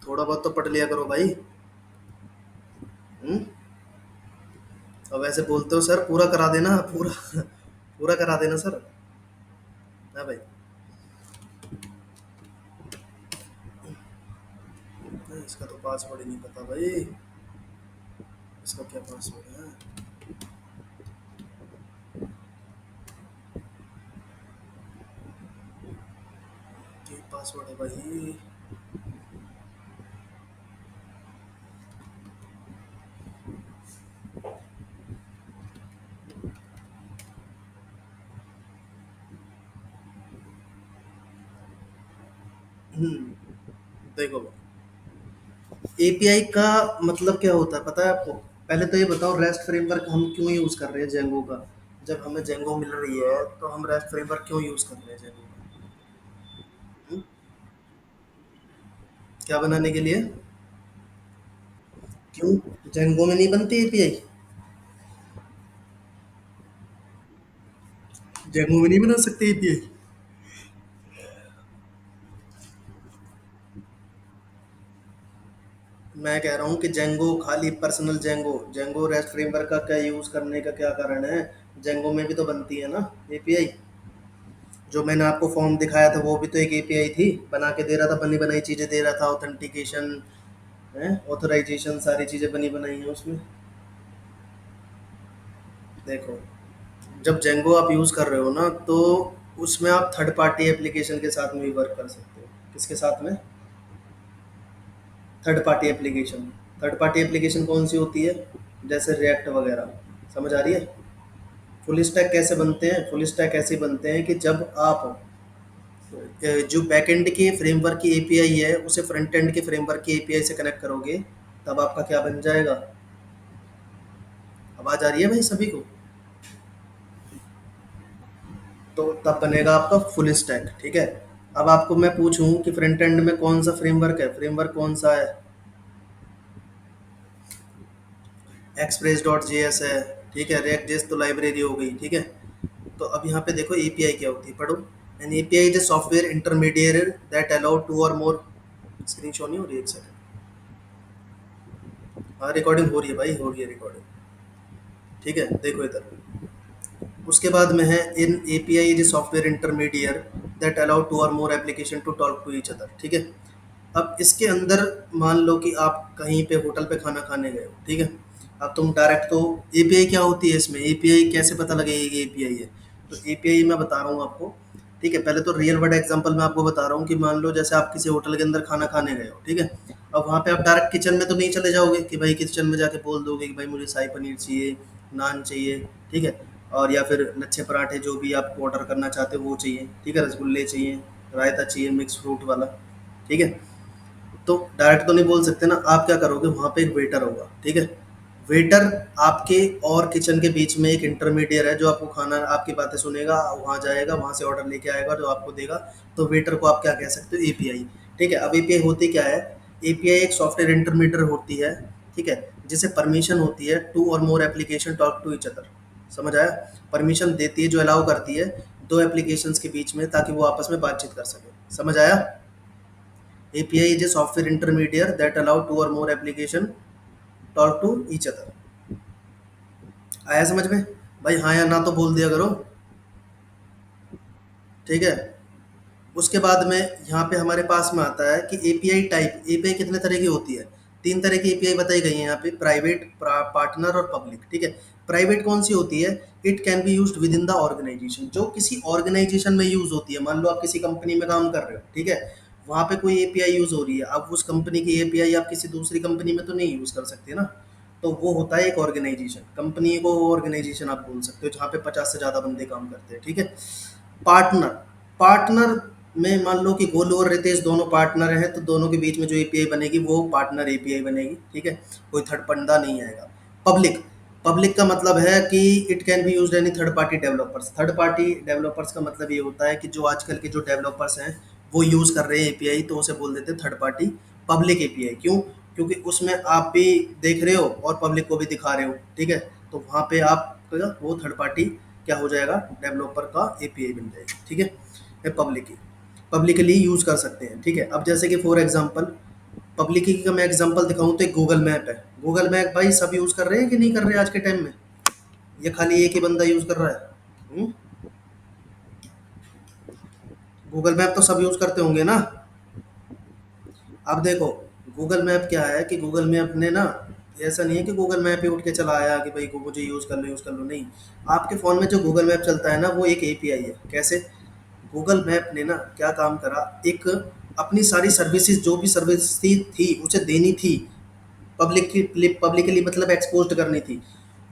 थोड़ा बहुत तो पढ़ लिया करो भाई। हम्म। और वैसे बोलते हो सर पूरा करा देना पूरा पूरा करा देना सर। हाँ भाई। नहीं, इसका तो पासवर्ड ही नहीं पता भाई। इसका क्या पासवर्ड है? ये पासवर्ड है भाई। देखो, एपीआई का मतलब क्या होता है पता है आपको? पहले तो ये बताओ, रेस्ट फ्रेमवर्क हम क्यों यूज कर रहे हैं जेंगो का? जब हमें जेंगो मिल रही है तो हम रेस्ट फ्रेमवर्क क्यों यूज कर रहे हैं जेंगो का? क्या बनाने के लिए? क्यों? जेंगो में नहीं बनती एपीआई? जेंगो में नहीं बना सकते एपीआई? मैं कह रहा हूँ कि जेंगो खाली personal Django Django rest framework का क्या यूज करने का क्या कारण है? जेंगो में भी तो बनती है ना एपीआई। जो मैंने आपको फॉर्म दिखाया था वो भी तो एक एपीआई थी, बना के दे रहा था, बनी बनाई चीजें दे रहा था, ऑथेंटिकेशन है, ऑथराइजेशन, सारी चीजें बनी बनाई हैं उसमें। देखो, जब जेंगो आप यूज कर रहे हो ना, तो उसमें आप थर्ड पार्टी एप्लीकेशन के साथ में भी वर्क कर सकते हो। किसके साथ में? Third party application. Third party application कौन सी होती है? जैसे रिएक्ट वगैरह। समझ आ रही है? फुल स्टैक कैसे बनते हैं? फुल स्टैक ऐसे बनते हैं कि जब आप जो बैकएंड के फ्रेमवर्क की एपीआई है उसे फ्रंट एंड के फ्रेमवर्क की एपीआई से कनेक्ट करोगे, तब आपका क्या बन जाएगा? आवाज आ रही है भाई सभी को? तो तब बनेगा आपका फुल स्टैक। ठीक है। अब आपको मैं पूछूं कि फ्रंट एंड में कौन सा फ्रेमवर्क है, फ्रेमवर्क कौन सा है? एक्सप्रेस डॉट जे एस है। ठीक है, रिएक्ट जेएस तो लाइब्रेरी हो गई। ठीक है। तो अब यहाँ पे देखो एपीआई क्या होती है, पढ़ो। An API is a software intermediate that allow two or more. Screen shot नहीं हो रही है? एक सेकंड। हाँ, रिकॉर्डिंग हो रही है भाई, हो रही है रिकॉर्डिंग। ठीक है, देखो इधर। उसके बाद में है an API is software intermediate that allow two or more application to talk to each other. ठीक है। अब इसके अंदर मान लो कि आप कहीं पे होटल पे खाना खाने गए हो। ठीक है। अब तुम डायरेक्ट तो एपीआई क्या होती है इसमें, एपीआई कैसे पता लगेगा कि एपीआई है? तो एपीआई मैं बता रहा हूँ आपको। ठीक है, पहले तो रियल वर्ल्ड एग्जांपल मैं आपको बता रहा हूँ कि मान लो जैसे आप किसी होटल के अंदर खाना खाने गए हो। ठीक है। अब वहाँ पे आप डायरेक्ट किचन में तो नहीं चले जाओगे कि भाई किचन में जाके बोल दोगे कि भाई मुझे शाही पनीर चाहिए, नान चाहिए। ठीक है। और या फिर लच्छे पराठे जो भी आप ऑर्डर करना चाहते हो वो चाहिए। ठीक है, रसगुल्ले चाहिए, रायता चाहिए मिक्स फ्रूट वाला। ठीक है। तो डायरेक्ट तो नहीं बोल सकते ना, आप क्या करोगे, वहाँ पे एक वेटर होगा। ठीक है। वेटर आपके और किचन के बीच में एक इंटरमीडिएट है जो आपको खाना, आपकी बातें सुनेगा, वहाँ जाएगा, वहाँ से ऑर्डर लेके आएगा जो आपको देगा। तो वेटर को आप क्या कह सकते हो, एपीआई। ठीक है। अब एपीआई होती क्या है? एपीआई एक सॉफ्टवेयर इंटरमीडिएट होती है। ठीक है। जिसे परमिशन होती है two or more application talk to each other. समझ आया? परमिशन देती है, जो अलाउ करती है दो एप्लीकेशंस के बीच में, ताकि वो आपस में बातचीत कर सके। समझ आया? API is a software intermediate that allow two or more application talk to each other। आया समझ में? भाई हाँ या ना तो बोल दिया करो। ठीक है। उसके बाद में यहाँ पे हमारे पास में आता है कि एपीआई टाइप। एपीआई कितने तरह की होती है? तीन तरह की एपीआई बताई गई है यहाँ पे, प्राइवेट, पार्टनर और पब्लिक। ठीक है। प्राइवेट कौन सी होती है? It can be used within the organisation, जो किसी ऑर्गेनाइजेशन में यूज होती है। मान लो आप किसी कंपनी में काम कर रहे हो। ठीक है। वहाँ पे कोई एपीआई यूज हो रही है, अब उस कंपनी की एपीआई आप किसी दूसरी कंपनी में तो नहीं यूज कर सकते ना। तो वो होता है एक ऑर्गेनाइजेशन। कंपनी को ऑर्गेनाइजेशन आप बोल सकते हो जहाँ पे 50 से ज्यादा बंदे काम करते हैं। ठीक है। पार्टनर। पार्टनर में मान लो कि गोलू और रितेश दोनों पार्टनर हैं, तो दोनों के बीच में जो एपीआई बनेगी वो पार्टनर एपीआई बनेगी। ठीक है। कोई थर्ड बंदा नहीं आएगा। पब्लिक। पब्लिक का मतलब है कि it can be used any third party developers. Third party developers का मतलब ये होता है कि जो आजकल के जो डेवलपर्स हैं वो यूज कर रहे हैं एपीआई, तो उसे बोल देते हैं थर्ड पार्टी पब्लिक एपीआई। क्यों? क्योंकि उसमें आप भी देख रहे हो और पब्लिक को भी दिखा रहे हो। ठीक है। तो वहाँ पे आप वो थर्ड पार्टी क्या हो जाएगा, डेवलपर का एपीआई बन जाएगी। ठीक है। पब्लिक पब्लिकली यूज कर सकते हैं। ठीक है। अब जैसे कि फॉर एग्जांपल पब्लिक की का मैं एग्जांपल दिखाऊं तो एक गूगल मैप है। गूगल मैप भाई सब यूज कर रहे हैं कि नहीं कर रहे आज के टाइम में? ये खाली एक ही बंदा यूज कर रहा है? गूगल मैप तो सब यूज करते होंगे ना। अब देखो, गूगल मैप क्या है कि गूगल मैप ने ना, ऐसा नहीं है कि गूगल मैप ही उठ के चला आया कि भाई को मुझे यूज कर लो, नहीं। आपके फोन में जो गूगल मैप चलता है ना, वो एक एपीआई है। कैसे? गूगल मैप ने ना क्या काम करा, एक अपनी सारी सर्विसेज, जो भी सर्विस थी उसे देनी थी, पब्लिकली मतलब एक्सपोज्ड करनी थी।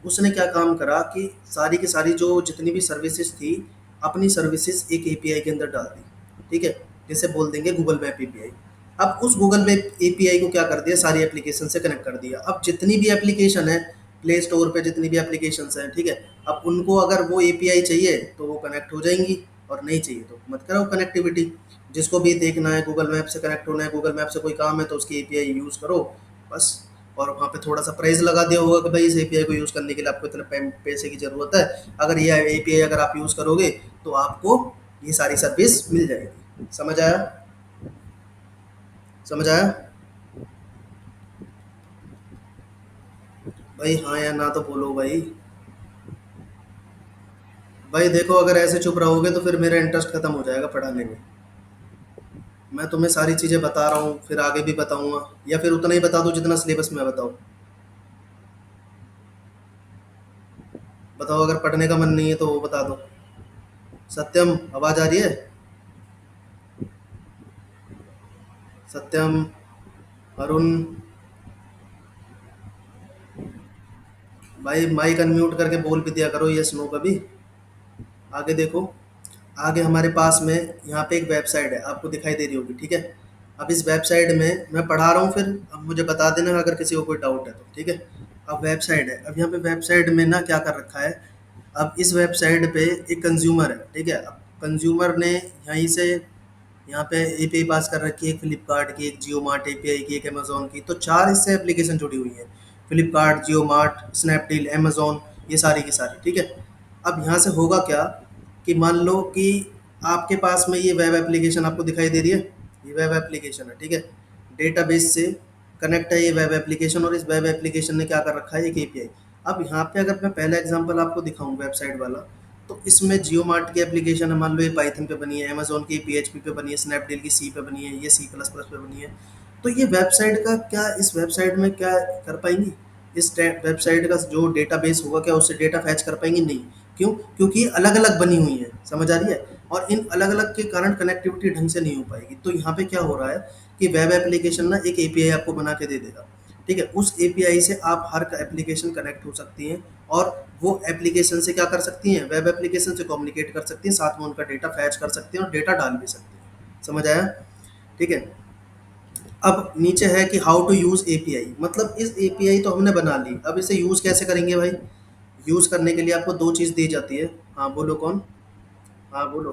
उसने क्या काम करा कि सारी की सारी जो जितनी भी सर्विसेज थी, अपनी सर्विसेज एक एपीआई के अंदर डाल दी। ठीक है, जैसे बोल देंगे गूगल मैप एपीआई। अब उस गूगल मैप एपीआई को क्या कर दिया, सारी एप्लीकेशन से कनेक्ट कर दिया। अब जितनी भी एप्लीकेशन है, प्ले स्टोर पे जितनी भी एप्लीकेशन हैं, ठीक है, अब उनको अगर वो एपीआई चाहिए तो वो कनेक्ट हो जाएंगी, और नहीं चाहिए तो मत करो कनेक्टिविटी। जिसको भी देखना है गूगल मैप से कनेक्ट होना है, गूगल मैप से कोई काम है तो उसकी एपीआई यूज़ करो, बस। और वहाँ पे थोड़ा सा प्राइस लगा दिया होगा कि भाई इस एपीआई को यूज़ करने के लिए आपको इतने पैसे की ज़रूरत है। अगर ये एपीआई अगर आप यूज़ करोगे तो आपको ये सारी सर्विस मिल जाएगी। समझ आया? समझ आया? भाई हाँ या ना तो बोलो भाई। भाई देखो, अगर ऐसे चुप रहोगे तो फिर मेरा इंटरेस्ट खत्म हो जाएगा पढ़ाने में। मैं तुम्हें सारी चीज़ें बता रहा हूँ, फिर आगे भी बताऊंगा, या फिर उतना ही बता दूँ जितना सिलेबस में बताऊँ? बताओ, अगर पढ़ने का मन नहीं है तो वो बता दो। सत्यम, आवाज़ आ रही है? सत्यम, अरुण। भाई माइक अनम्यूट करके बोल भी दिया करो यस नो कभी। आगे देखो, आगे हमारे पास में यहाँ पे एक वेबसाइट है, आपको दिखाई दे रही होगी, ठीक है। अब इस वेबसाइट में मैं पढ़ा रहा हूँ, फिर अब मुझे बता देना अगर किसी को कोई डाउट है तो, ठीक है। अब वेबसाइट है, अब यहाँ पे वेबसाइट में ना क्या कर रखा है। अब इस वेबसाइट पे एक कंज्यूमर है, ठीक है। अब कंज्यूमर ने यहीं से यहाँ पे एपीआई पास कर रखी है, एक फ्लिपकार्ट की, एक जियो मार्ट एपीआई की, एक अमेजोन की, तो चार इससे एप्लीकेशन जुड़ी हुई है। फ्लिपकार्ट, जियो मार्ट, स्नैपडील, अमेजोन, ये सारी की सारी, ठीक है। अब यहाँ से होगा क्या कि मान लो कि आपके पास में ये वेब एप्लीकेशन आपको दिखाई दे रही है, ये वेब एप्लीकेशन है, ठीक है। डेटाबेस से कनेक्ट है ये वेब एप्लीकेशन, और इस वेब एप्लीकेशन ने क्या कर रखा है, एक एपीआई। अब यहाँ पे अगर मैं पहला एग्जांपल आपको दिखाऊं वेबसाइट वाला, तो इसमें जियो मार्ट की एप्लीकेशन है, मान लो ये पाइथन पे बनी है, अमेजोन की पीएचपी पे बनी है, स्नैपडील की सी पे बनी है, ये सी प्लस प्लस पे बनी है। तो ये वेबसाइट का क्या, इस वेबसाइट में क्या कर पाएंगी, इस वेबसाइट का जो डेटाबेस होगा क्या उससे डेटा फैच कर पाएंगे? नहीं। क्यों? क्योंकि अलग अलग बनी हुई है, समझ आ रही है। और इन अलग अलग के कारण कनेक्टिविटी ढंग से नहीं हो पाएगी। तो यहाँ पे क्या हो रहा है कि वेब एप्लीकेशन ना एक एपीआई आपको बना के दे देगा, ठीक है। उस एपीआई से आप हर एप्लीकेशन कनेक्ट हो सकती हैं, और वो एप्लीकेशन से क्या कर सकती हैं, वेब एप्लीकेशन से कम्युनिकेट कर सकती हैं, साथ में उनका डेटा फैच कर सकती हैं और डेटा डाल भी सकती हैं। समझ आया? ठीक है। अब नीचे है कि हाउ टू यूज़ एपीआई, मतलब इस एपीआई तो हमने बना ली, अब इसे यूज़ कैसे करेंगे भाई? यूज़ करने के लिए आपको दो चीज़ दी जाती है। हाँ बोलो, कौन? हाँ बोलो,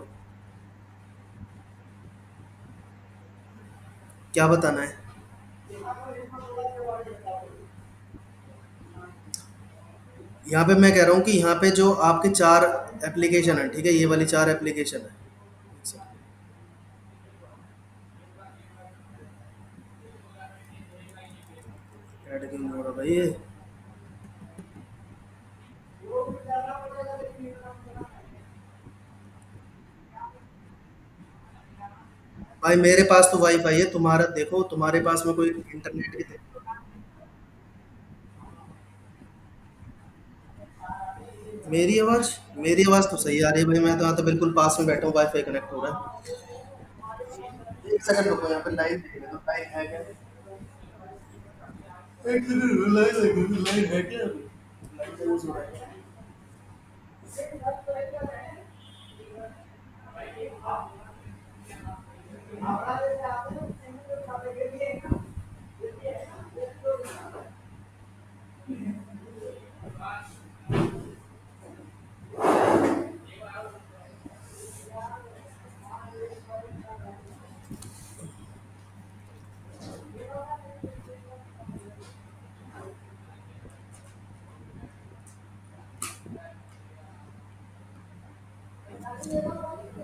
क्या बताना है? यहाँ पे मैं कह रहा हूँ कि यहाँ पे जो आपके चार एप्लीकेशन है, ठीक है, ये वाली चार एप्लीकेशन है। ऐड क्यों नहीं हो रहा भाई ये? भाई मेरे पास तो वाईफाई है, तुम्हारा देखो, तुम्हारे पास में कोई इंटरनेट की मेरी आवाज़ तो सही आ रही है भाई, मैं तो यहाँ तो बिल्कुल पास में बैठा हूँ, वाईफाई कनेक्ट हो रहा है। एक सेकंड रुको, यहाँ पे लाइट देखने दो, लाइट है क्या? एक सेकंड, लाइट है क्या? लाइट यूज हो रहा है।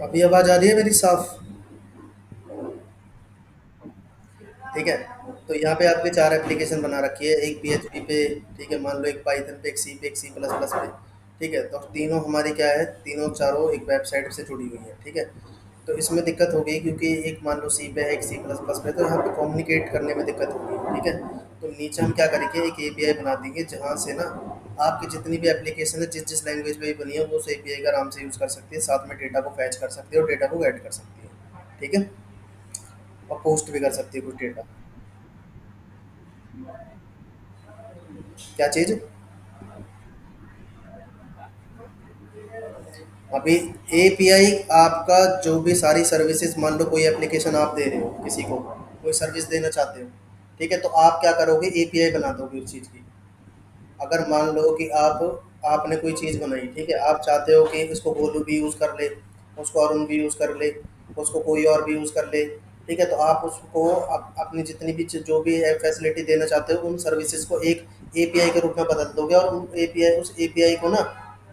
अभी आवाज़ आ रही है मेरी साफ? ठीक है। तो यहाँ पे आपने 4 एप्लीकेशन बना रखी है, एक पीएचपी पे, ठीक है, मान लो एक पाइथन पे, एक सी पे, एक सी प्लस प्लस पे, ठीक है। तो तीनों हमारी क्या है, तीनों चारों एक वेबसाइट से जुड़ी हुई है, ठीक है। तो इसमें दिक्कत हो गई क्योंकि एक मान लो सी पे है, एक सी प्लस प्लस पे, तो यहाँ पे कम्युनिकेट करने में दिक्कत होगी, ठीक है। तो नीचे हम क्या करेंगे, एक एपीआई बना देंगे जहाँ से ना आपकी जितनी भी एप्लीकेशन है, जिस जिस लैंग्वेज में भी बनी है, वो उस एपीआई का आराम से यूज़ कर सकती है, साथ में डेटा को फैच कर सकती है और डेटा को ऐड कर सकती है, ठीक है। और पोस्ट भी कर सकती है कुछ डेटा। क्या चीज़? अभी एपीआई आपका जो भी सारी सर्विसेज, मान लो कोई एप्लीकेशन आप दे रहे हो किसी को, कोई सर्विस देना चाहते हो, ठीक है, तो आप क्या करोगे, एपीआई बना दोगे उस चीज़ की। अगर मान लो कि आपने कोई चीज़ बनाई, ठीक है, आप चाहते हो कि इसको गोलू भी यूज़ कर ले, उसको अरुण भी यूज़ कर ले, उसको कोई और भी यूज़ कर ले, ठीक है, तो आप उसको अपनी जितनी भी जो भी फैसिलिटी देना चाहते हो, उन सर्विसेज को एक एपीआई के रूप में बदल दोगे और उन एपीआई उस एपीआई को ना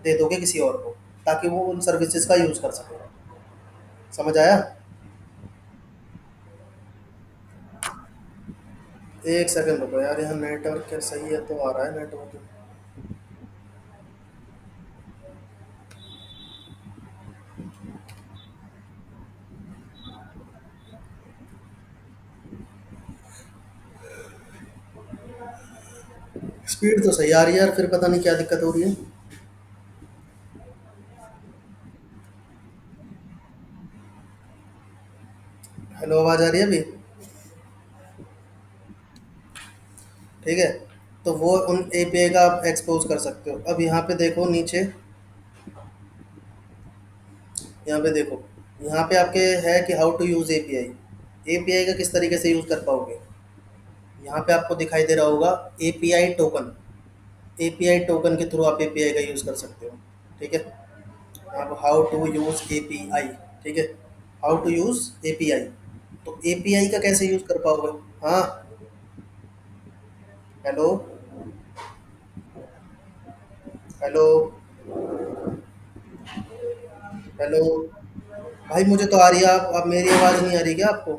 दे दोगे किसी और को, ताकि वो उन सर्विसेज का यूज़ कर सके। समझ आया? एक सेकंड रुको यार, यहाँ नेटवर्क क्या सही है तो आ रहा है नेटवर्क। स्पीड तो सही आ रही है यार, फिर पता नहीं क्या दिक्कत हो रही है। हेलो, आवाज़ आ रही है अभी? ठीक है। तो वो उन एपीआई का आप एक्सपोज कर सकते हो। अब यहाँ पे देखो नीचे, यहाँ पे देखो, यहाँ पे आपके है कि how to use API. API का किस तरीके से यूज़ कर पाओगे, यहाँ पे आपको दिखाई दे रहा होगा एपीआई टोकन। एपीआई टोकन के थ्रू आप एपीआई का यूज़ कर सकते हो, ठीक है। अब हाउ टू यूज़ एपीआई, ठीक है, हाउ टू यूज़ एपीआई। तो एपीआई का कैसे यूज़ कर पाओगे? हाँ। हेलो। हेलो। हेलो। भाई मुझे तो आ रही है, आप अब मेरी आवाज़ नहीं आ रही क्या आपको?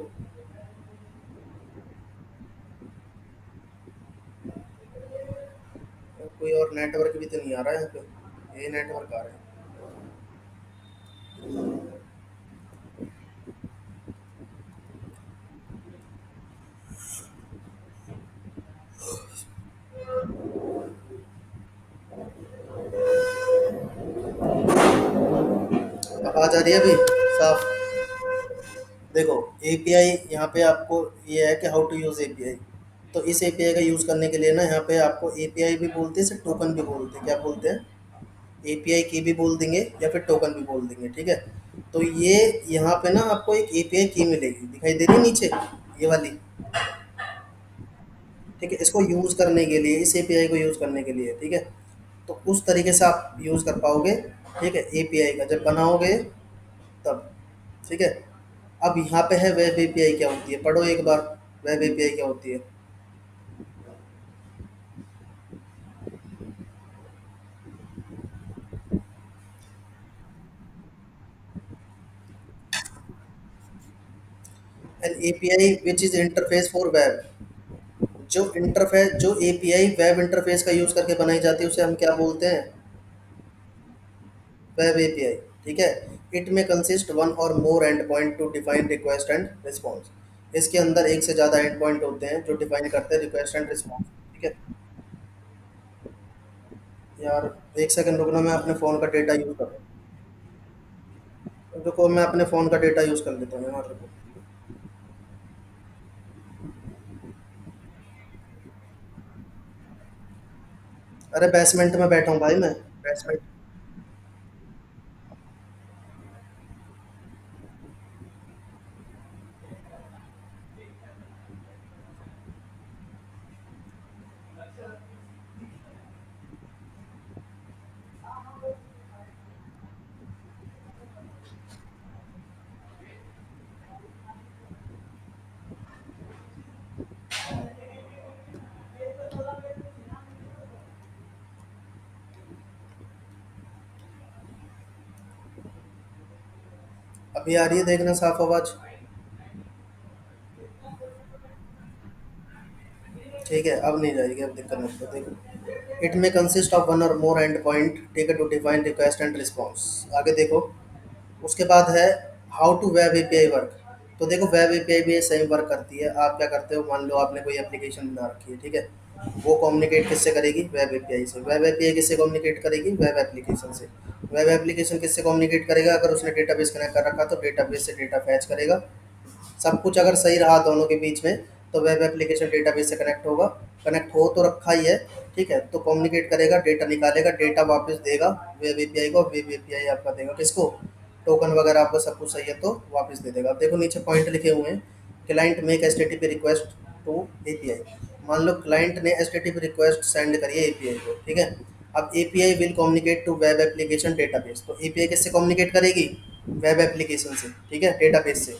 कोई और नेटवर्क भी तो नहीं आ रहा है यहाँ पे, ये नेटवर्क आ रहा है। आवाज़ आ रही है अभी साफ? देखो, एपीआई यहाँ पे आपको ये है कि हाउ टू यूज़ एपीआई। तो इस एपीआई का यूज़ करने के लिए ना, यहाँ पे आपको एपीआई भी बोलते हैं, इसे टोकन भी बोलते हैं। क्या बोलते हैं? एपीआई की भी बोल देंगे या फिर टोकन भी बोल देंगे, ठीक है। तो ये यहाँ पे ना आपको एक एपीआई की मिलेगी, दिखाई दे रही है नीचे, ये वाली, ठीक है। इसको यूज़ करने के लिए, इस एपीआई को यूज़ करने के लिए, ठीक है, तो उस तरीके से आप यूज़ कर पाओगे, ठीक है, एपीआई का जब बनाओगे तब, ठीक है। अब यहाँ पे है वेब एपीआई क्या होती है, पढ़ो एक बार, वेब एपीआई क्या होती है। N API which is interface for web. जो एपीआई वेब इंटरफेस का यूज़ करके बनाई जाती है, उसे हम क्या बोलते हैं? वेब एपीआई, ठीक है। इट में कंसिस्ट वन और more and point two define request and response. इसके अंदर एक से ज़्यादा एंड पॉइंट होते हैं जो डिफाइन करते हैं रिक्वेस्ट एंड रिस्पॉन्स, ठीक है। यार एक सेकंड रुकना, मैं अपने फ़ोन का डेटा यूज़ कर, रुको मैं अपने फ़ोन का डेटा यूज़ कर लेता हूँ यार, रुको। अरे बेसमेंट में बैठा हूँ भाई मैं, बेसमेंट। अभी आ रही है देखना साफ आवाज़? ठीक है, अब नहीं जाएगी, अब दिक्कत मत करो, देखो। इट में कंसिस्ट ऑफ वन और मोर एंड पॉइंट, ठीक है, to define request and response. आगे देखो, उसके बाद है how to web API work. तो देखो, वेब एपीआई भी सेम वर्क करती है। आप क्या करते हो, मान लो आपने कोई एप्लीकेशन बना रखी है, ठीक है, वो कम्युनिकेट किससे करेगी, वेब एपीआई से। वेब एपीआई किससे कम्युनिकेट करेगी, वेब एप्लीकेशन से। वेब एप्लीकेशन किससे कम्युनिकेट करेगा, अगर उसने डेटाबेस कनेक्ट कर रखा तो डेटाबेस से डेटा फैच करेगा। सब कुछ अगर सही रहा दोनों के बीच में, तो वेब एप्लीकेशन डेटाबेस से कनेक्ट होगा। कनेक्ट हो तो रखा ही है, ठीक है, तो कम्युनिकेट करेगा, डेटा निकालेगा, डेटा वापस देगा वेब एपीआई को। वेब एपीआई आपका देगा किसको, टोकन वगैरह आपका सब कुछ सही है तो वापस दे देगा। अब देखो नीचे पॉइंट लिखे हुए हैं, client make HTTP request to API. मान लो क्लाइंट ने एचटीटीपी रिक्वेस्ट सेंड करी है एपीआई को, ठीक है। अब API will communicate to web application database. तो एपीआई किससे कम्युनिकेट करेगी, वेब एप्लीकेशन से, ठीक है, डेटाबेस से।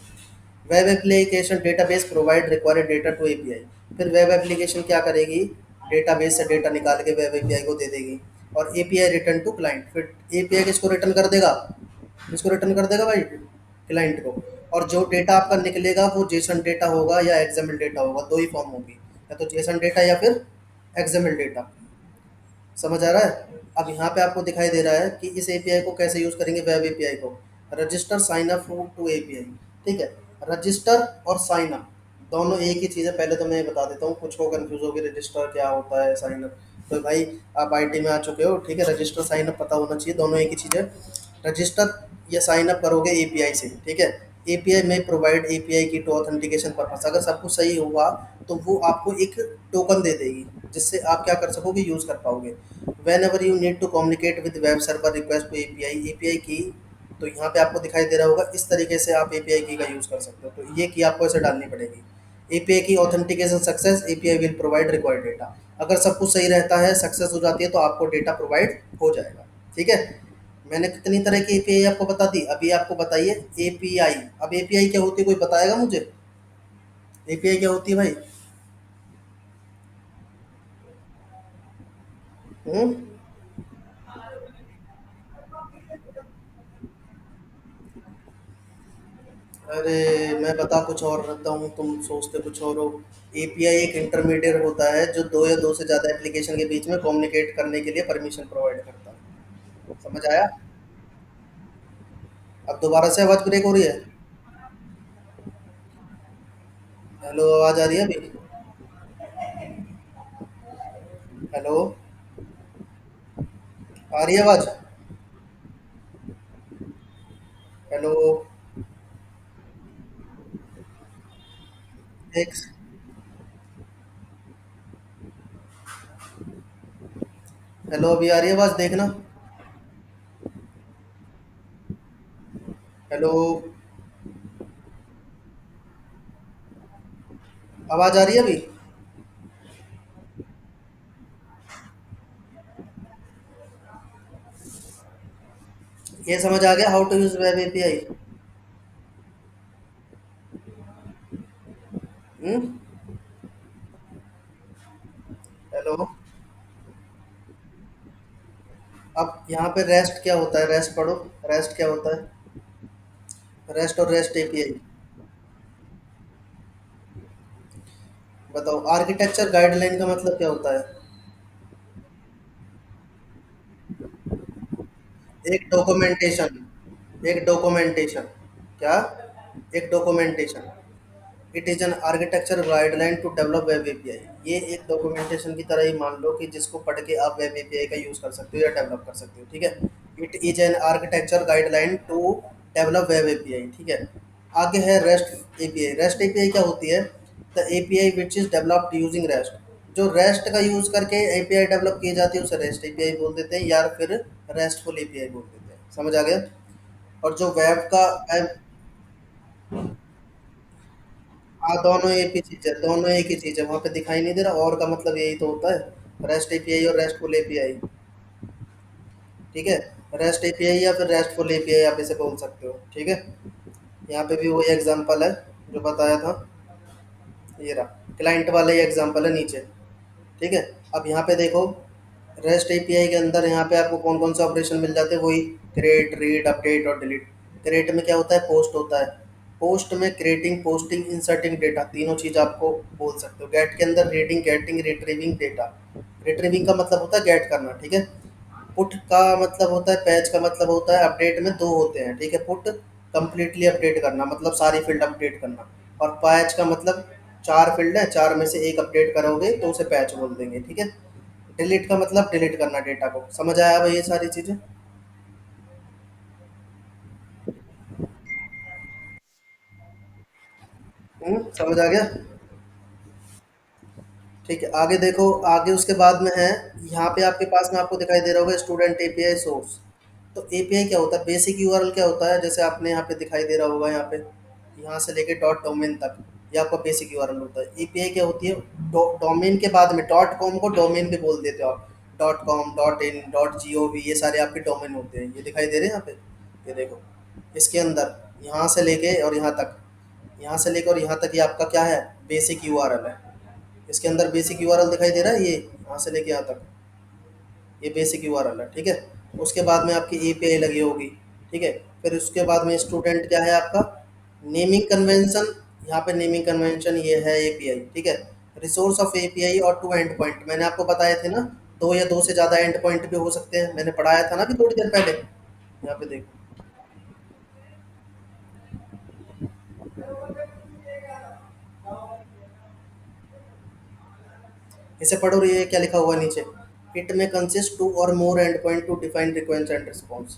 Web application database provide required data to API. फिर वेब एप्लीकेशन क्या करेगी, डेटाबेस से डेटा निकाल के वेब एपीआई को दे देगी। और एपीआई रिटर्न टू क्लाइंट। फिर एपीआई किसको रिटर्न कर देगा, किसको रिटर्न कर देगा भाई, क्लाइंट को। और जो डेटा आपका निकलेगा वो जेसन डेटा होगा या एक्सएमएल डेटा होगा, दो ही फॉर्म होगी, या तो जेसन डेटा या फिर एक्सएमएल डेटा। समझ आ रहा है। अब यहाँ पे आपको दिखाई दे रहा है कि इस एपीआई को कैसे यूज़ करेंगे, वेब एपीआई को। Register sign up to API, ठीक है। रजिस्टर और साइन अप दोनों एक ही चीज़ है। पहले तो मैं ये बता देता हूँ, कुछ को कंफ्यूज होगी रजिस्टर क्या होता है, साइन अप। तो भाई आप आईटी में आ चुके हो, ठीक है, रजिस्टर साइन अप पता होना चाहिए, दोनों एक ही चीज़ है। रजिस्टर या साइन अप करोगे एपीआई से, ठीक है। एपीआई में प्रोवाइड एपीआई की टू ऑथेंटिकेशन पर्पस। अगर सब कुछ सही हुआ तो वो आपको एक टोकन दे देगी, जिससे आप क्या कर सकोगे, यूज़ कर पाओगे। Whenever you need to communicate with web server request to API, API की। तो यहाँ पे आपको दिखाई दे रहा होगा, इस तरीके से आप एपीआई की का यूज़ कर सकते हो। तो ये की आपको ऐसे डालनी पड़ेगी, एपीआई की authentication success, API will provide required data. अगर सब कुछ सही रहता है, सक्सेस हो जाती है, तो आपको डेटा प्रोवाइड हो जाएगा, ठीक है। मैंने कितनी तरह की एपीआई आपको बता दी, अभी आपको बताइए एपीआई। अब एपीआई क्या होती है, कोई बताएगा मुझे, एपीआई क्या होती है भाई। हम्म। अरे मैं बता कुछ और रहता हूँ, तुम सोचते कुछ और हो। एपीआई एक इंटरमीडिएट होता है जो दो या दो से ज़्यादा एप्लीकेशन के बीच में कम्युनिकेट करने के लिए परमिशन प्रोवाइड करता है। समझ आया। अब दोबारा से आवाज़ ब्रेक हो रही है। हेलो, आवाज़ आ रही है अभी। हेलो, आ रही है आवाज़। हेलो। एक। हेलो, अभी आ रही है आवाज़, देखना। हेलो, आवाज़ आ रही है अभी। ये समझ आ गया how to use web API. Hmm. Hello. अब यहाँ पे रेस्ट क्या होता है, रेस्ट पढ़ो। रेस्ट क्या होता है, रेस्ट और रेस्ट एपीआई। बताओ, आर्किटेक्चर गाइडलाइन का मतलब क्या होता है। एक डॉक्यूमेंटेशन, एक डॉक्यूमेंटेशन। क्या, एक documentation. It is an architecture guideline to develop web API. ये एक डॉक्यूमेंटेशन की तरह ही मान लो, कि जिसको पढ़ के आप वेब एपीआई का यूज़ कर सकते हो या डेवलप कर सकते हो, ठीक है। It is an architecture guideline to develop web API, ठीक है। आगे है रेस्ट एपीआई। रेस्ट एपीआई क्या होती है, the API which is developed using rest. जो रेस्ट का यूज़ करके एपीआई डेवलप की जाती है उसे रेस्ट एपीआई बोल देते हैं, या फिर रेस्टफुल एपीआई बोल देते हैं। समझ आ गया। और जो वेब का वेब, हाँ दोनों एक ही चीज़ है, दोनों एक ही चीज़ है, वहाँ पे दिखाई नहीं दे रहा, और का मतलब यही तो होता है, रेस्ट एपीआई और रेस्टफुल एपीआई, ठीक है। रेस्ट एपीआई या फिर रेस्टफुल एपीआई आप इसे बोल सकते हो, ठीक है। यहाँ पे भी वही एग्जांपल है जो बताया था, ये रहा क्लाइंट वाला ही एग्जांपल है नीचे, ठीक है। अब यहाँ पे देखो, रेस्ट एपीआई के अंदर यहाँ पे आपको कौन कौन से ऑपरेशन मिल जाते हैं, वही क्रिएट, रीड, अपडेट और डिलीट। क्रिएट में क्या होता है, पोस्ट होता है, पोस्ट में क्रिएटिंग, पोस्टिंग, इंसर्टिंग डेटा, तीनों चीज़ आपको बोल सकते हो। गेट के अंदर reading, getting, retrieving data. Retrieving का मतलब होता है गेट करना, ठीक है। पुट का मतलब होता है, पैच का मतलब होता है अपडेट में दो होते हैं, ठीक है। पुट कंप्लीटली अपडेट करना, मतलब सारी फील्ड अपडेट करना। और पैच का मतलब चार फील्ड है, चार में से एक अपडेट करोगे तो उसे पैच बोल देंगे, ठीक है। डिलीट का मतलब डिलीट करना डेटा को। समझ आया भाई ये सारी चीज़ें? समझ आ गया? ठीक है, आगे देखो। आगे उसके बाद में है, यहाँ पे आपके पास में आपको दिखाई दे रहा होगा स्टूडेंट एपीआई सोर्स। तो एपीआई क्या होता है, बेसिक यूआरएल क्या होता है, जैसे आपने यहाँ पे दिखाई दे रहा होगा, यहाँ पे यहाँ से लेके डॉट डोमेन तक, ये आपका बेसिक यूआरएल होता है। एपीआई क्या होती है, डोमेन के बाद में डॉट कॉम को डोमेन भी बोल देते हो आप। Dot com, dot in, dot G O V, ये सारे आपके डोमेन होते हैं। ये दिखाई दे रहे हैं यहाँ पे, ये देखो। इसके अंदर यहाँ से लेके और यहाँ तक, यहाँ से लेकर और यहाँ तक ये आपका क्या है, बेसिक यूआरएल है। इसके अंदर बेसिक यूआरएल दिखाई दे रहा है, ये यहाँ से लेके यहाँ तक, ये बेसिक यूआरएल है, ठीक है। उसके बाद में आपकी एपीआई लगी होगी, ठीक है। फिर उसके बाद में स्टूडेंट क्या है आपका, नेमिंग कन्वेंशन। यहाँ पे नेमिंग कन्वेंशन ये है एपीआई, ठीक है। रिसोर्स ऑफ एपीआई और टू एंड पॉइंट, मैंने आपको बताए थे ना, दो या दो से ज़्यादा एंड पॉइंट भी हो सकते हैं, मैंने पढ़ाया था ना अभी थोड़ी देर पहले। यहाँ पे देखो, इसे पढ़ो, ये क्या लिखा हुआ है नीचे। इट में consist to or more and point two define request and response,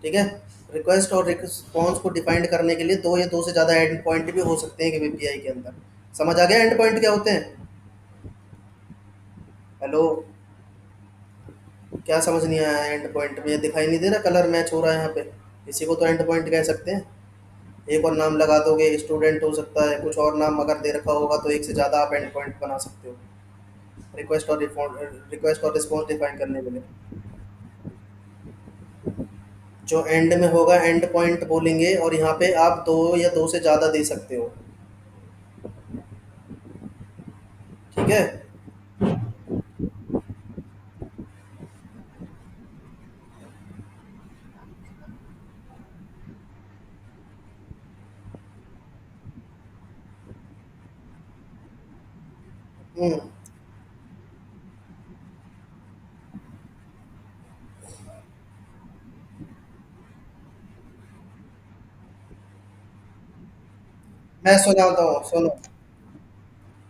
ठीक है। रिक्वेस्ट और रिस्पॉन्स को डिफाइन करने के लिए दो या दो से ज़्यादा एंड पॉइंट भी हो सकते हैं कि एपीआई के अंदर। समझ आ गया एंड पॉइंट क्या होते हैं? हेलो, क्या समझ नहीं आया एंड पॉइंट में? ये दिखाई नहीं दे रहा कलर मैच हो रहा है यहाँ पे, इसी को तो एंड पॉइंट कह सकते हैं। एक और नाम लगा दोगे, स्टूडेंट हो सकता है, कुछ और नाम अगर दे रखा होगा तो एक से ज़्यादा आप एंड पॉइंट बना सकते हो, रिक्वेस्ट और रिस्पॉन्स डिफाइन करने के लिए। जो एंड में होगा एंड पॉइंट बोलेंगे, और यहाँ पे आप दो या दो से ज़्यादा दे सकते हो, ठीक है। हम्म, मैं सुनाता हूँ, सुनो।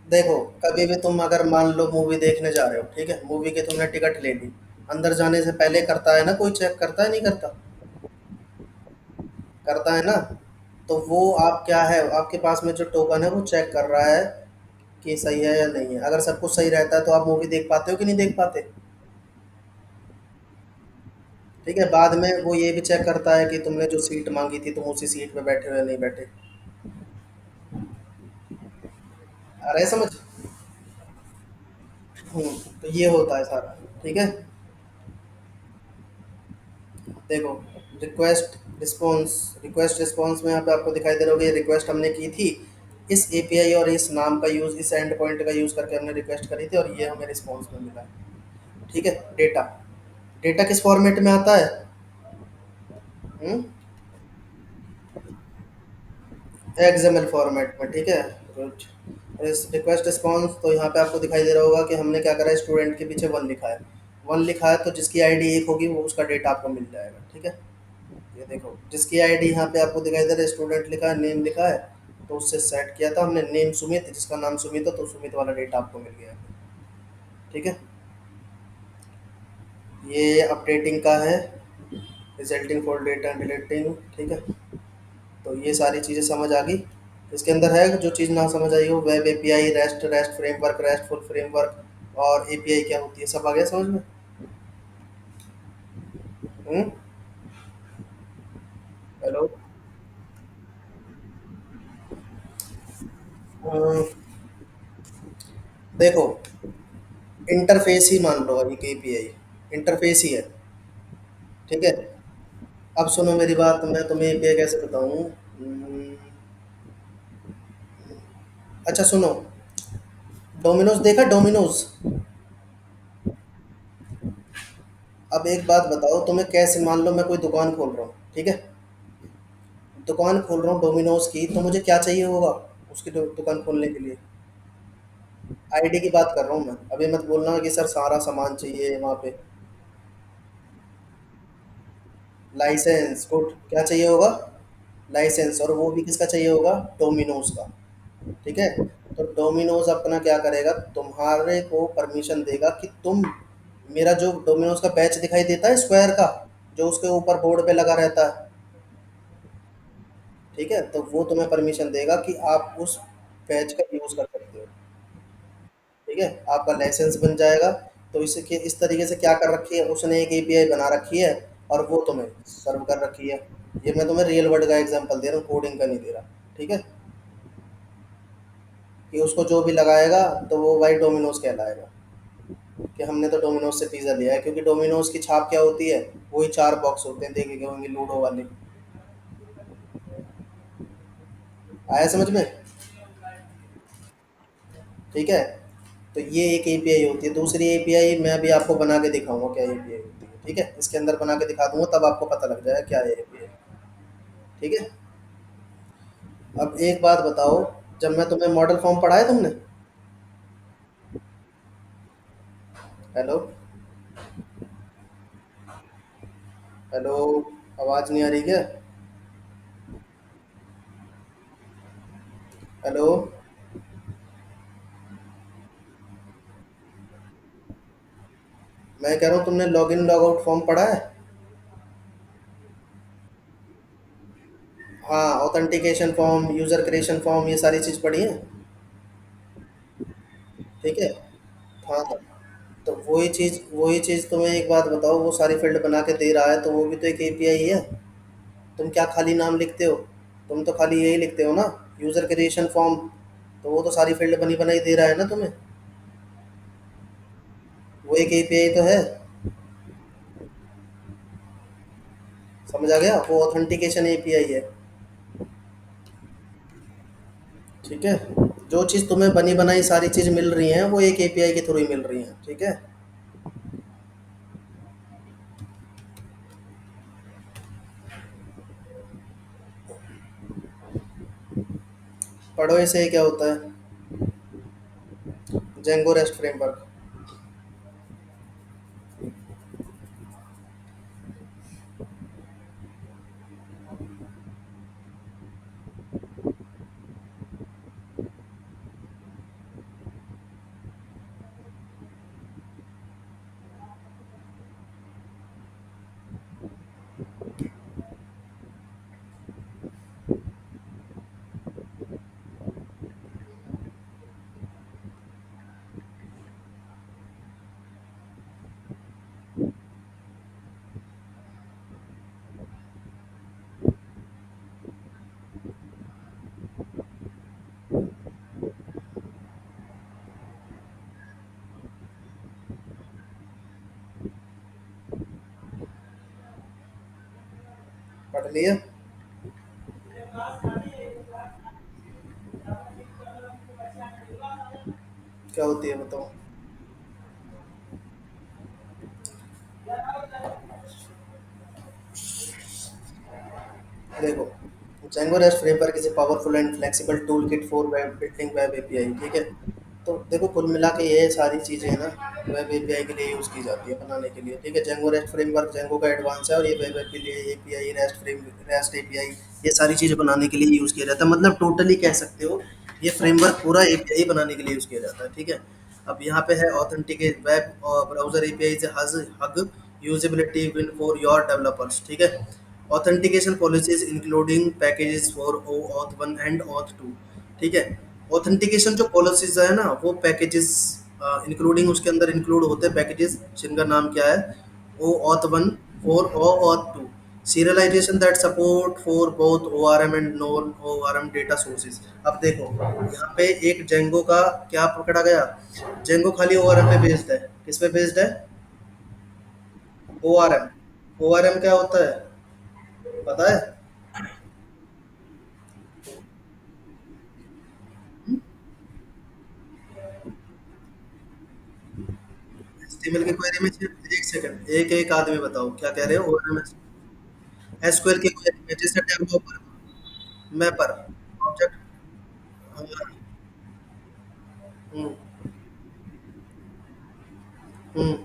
देखो, कभी भी तुम अगर मान लो मूवी देखने जा रहे हो, ठीक है, मूवी की तुमने टिकट ले ली, अंदर जाने से पहले करता है ना कोई, चेक करता है नहीं करता? करता है ना। तो वो आप क्या है, आपके पास में जो टोकन है वो चेक कर रहा है कि सही है या नहीं है। अगर सब कुछ सही रहता है तो आप मूवी देख पाते हो कि नहीं देख पाते? ठीक है, बाद में वो ये भी चेक करता है कि तुमने जो सीट मांगी थी तुम उसी सीट पे बैठे हो या नहीं बैठे। आ रहा है समझ? तो ये होता है सारा, ठीक है। देखो, रिक्वेस्ट रिस्पॉन्स, रिक्वेस्ट रिस्पॉन्स में यहाँ पे आपको दिखाई दे रहा होगा, ये रिक्वेस्ट हमने की थी, इस एपीआई और इस नाम का यूज़, इस एंड पॉइंट का यूज़ करके हमने रिक्वेस्ट करी थी, और ये हमें रिस्पॉन्स में मिला है, ठीक है। डेटा, डेटा किस फॉर्मेट में आता है? एक्सएमएल फॉर्मेट में, ठीक है। गुड। इस रिक्वेस्ट रिस्पॉन्स, तो यहाँ पे आपको दिखाई दे रहा होगा कि हमने क्या करा है, स्टूडेंट के पीछे वन लिखा है। वन लिखा है तो जिसकी आईडी एक होगी वो उसका डेटा आपको मिल जाएगा, ठीक है। ये देखो, जिसकी आईडी यहाँ पे आपको दिखाई दे रहा है, स्टूडेंट लिखा है, नेम लिखा है, तो उससे सेट किया था हमने नेम सुमित, जिसका नाम सुमित हो तो सुमित वाला डेटा आपको मिल गया, ठीक है। ये अपडेटिंग का है, रिजल्टिंग फॉर डेटा डिलीटिंग, ठीक है। तो ये सारी चीज़ें समझ आ गई। इसके अंदर है जो चीज़ ना समझ आई हो, web API, rest, rest framework, restful framework, और एपीआई क्या होती है, सब आ गया समझ में? हम्म। हेलो। हम्म, देखो, इंटरफेस ही मान लो, अभी एपीआई इंटरफेस ही है, ठीक है। अब सुनो मेरी बात, मैं तुम्हें एपीआई कैसे बताऊं। अच्छा सुनो, डोमिनोज देखा, डोमिनोज? अब एक बात बताओ, तुम्हें कैसे, मान लो मैं कोई दुकान खोल रहा हूँ, ठीक है। दुकान खोल रहा हूँ डोमिनोज की, तो मुझे क्या चाहिए होगा उसकी दुकान खोलने के लिए? आईडी की बात कर रहा हूँ मैं, अभी मत बोलना कि सर सारा सामान चाहिए वहाँ पे। लाइसेंस, गुड, क्या चाहिए होगा? लाइसेंस, और वो भी किसका चाहिए होगा? डोमिनोज का। ठीक है। तो डोमिनोज अपना क्या करेगा, तुम्हारे को परमिशन देगा कि तुम, मेरा जो डोमिनोज का बैच दिखाई देता है स्क्वायर का, जो उसके ऊपर बोर्ड पे लगा रहता है, ठीक है, तो वो तुम्हें परमिशन देगा कि आप उस बैच का यूज़ कर सकते हो। ठीक है, आपका लाइसेंस बन जाएगा। तो इसके इस तरीके से क्या कर रखी है उसने, एक एपीआई बना रखी है, और वो तुम्हें सर्व कर रखी है। ये मैं तुम्हें रियल वर्ल्ड का एग्जांपल दे रहा हूँ, कोडिंग का नहीं दे रहा। ठीक है, कि उसको जो भी लगाएगा तो वो भाई डोमिनोज कहलाएगा, कि हमने तो डोमिनोज से पिज़्ज़ा लिया है, क्योंकि डोमिनोज की छाप क्या होती है, वही चार बॉक्स होते हैं, देखे गए होंगे लूडो वाले। आया समझ में? ठीक है, तो ये एक एपीआई होती है। दूसरी एपीआई मैं अभी आपको बना के दिखाऊंगा क्या एपीआई होती है। ठीक है, इसके अंदर बना के दिखा दूंगा, तब आपको पता लग जाएगा क्या है एपीआई। ठीक है। अब एक बात बताओ, जब मैं तुम्हें मॉडल फॉर्म पढ़ाया तुमने? हेलो? हेलो? आवाज़ नहीं आ रही क्या? हेलो? मैं कह रहा हूँ तुमने log in log out form पढ़ा है? हाँ, authentication form, user creation form, ये सारी चीज़ पढ़ी है। ठीक है। हाँ, तो वही चीज़ तुम्हें एक बात बताओ, वो सारी फील्ड बना के दे रहा है, तो वो भी तो एक एपीआई है। तुम क्या खाली नाम लिखते हो? तुम तो खाली यही लिखते हो ना, यूज़र क्रिएशन फॉर्म। तो वो तो सारी फील्ड बनी बनाई दे रहा है ना तुम्हें। वो एक एपीआई तो है। समझ आ गया, वो ऑथेंटिकेशन एपीआई है। ठीक है, जो चीज़ तुम्हें बनी बनाई सारी चीज़ मिल रही हैं, वो एक एपीआई के थ्रू ही मिल रही हैं। ठीक है। पढ़ो इसे, क्या होता है जेंगो रेस्ट फ्रेमवर्क। पढ़ लिया? क्या होती है बताओ? देखो, Django REST framework is a powerful and flexible tool kit for web building web API. ठीक है, तो देखो कुल मिला के ये सारी चीज़ें ना वेब एपीआई के लिए यूज़ की जाती है बनाने के लिए। ठीक है, Django REST फ्रेमवर्क Django का एडवांस है, और ये वेब ऐप के लिए एपीआई रेस्ट एपीआई, ये सारी चीज़ें बनाने के लिए यूज़ किया जाता है। मतलब टोटली कह सकते हो ये फ्रेमवर्क पूरा एपीआई बनाने के लिए यूज़ किया जाता है। ठीक है। अब यहाँ पे है ऑथेंटिकेट वेब और browser API has huge usability win for your developers. ठीक है। Authentication policies including packages for auth 1 and auth 2। ठीक है। ऑथेंटिकेशन जो पॉलिसीज है ना, वो पैकेजेस इंक्लूडिंग, उसके अंदर इंक्लूड होते हैं पैकेजेस जिनका नाम क्या है, ओ ऑथ 1 और ओ auth 2। serialization that support for both ORM and non ORM data sources। अब देखो यहाँ पे एक जेंगो का क्या पकड़ा गया, जेंगो खाली ORM पे बेस्ड है। किस पे बेस्ड है? ORM। ORM क्या होता है पता है? HTML की क्वेरी में सिर्फ एक सेकंड, एक एक आदमी बताओ क्या कह रहे हो। ORM एसक्यूएल की क्वेरी में जैसे डेवलपर, मैपर ऑब्जेक्ट। हाँ। हम्म। हम्म।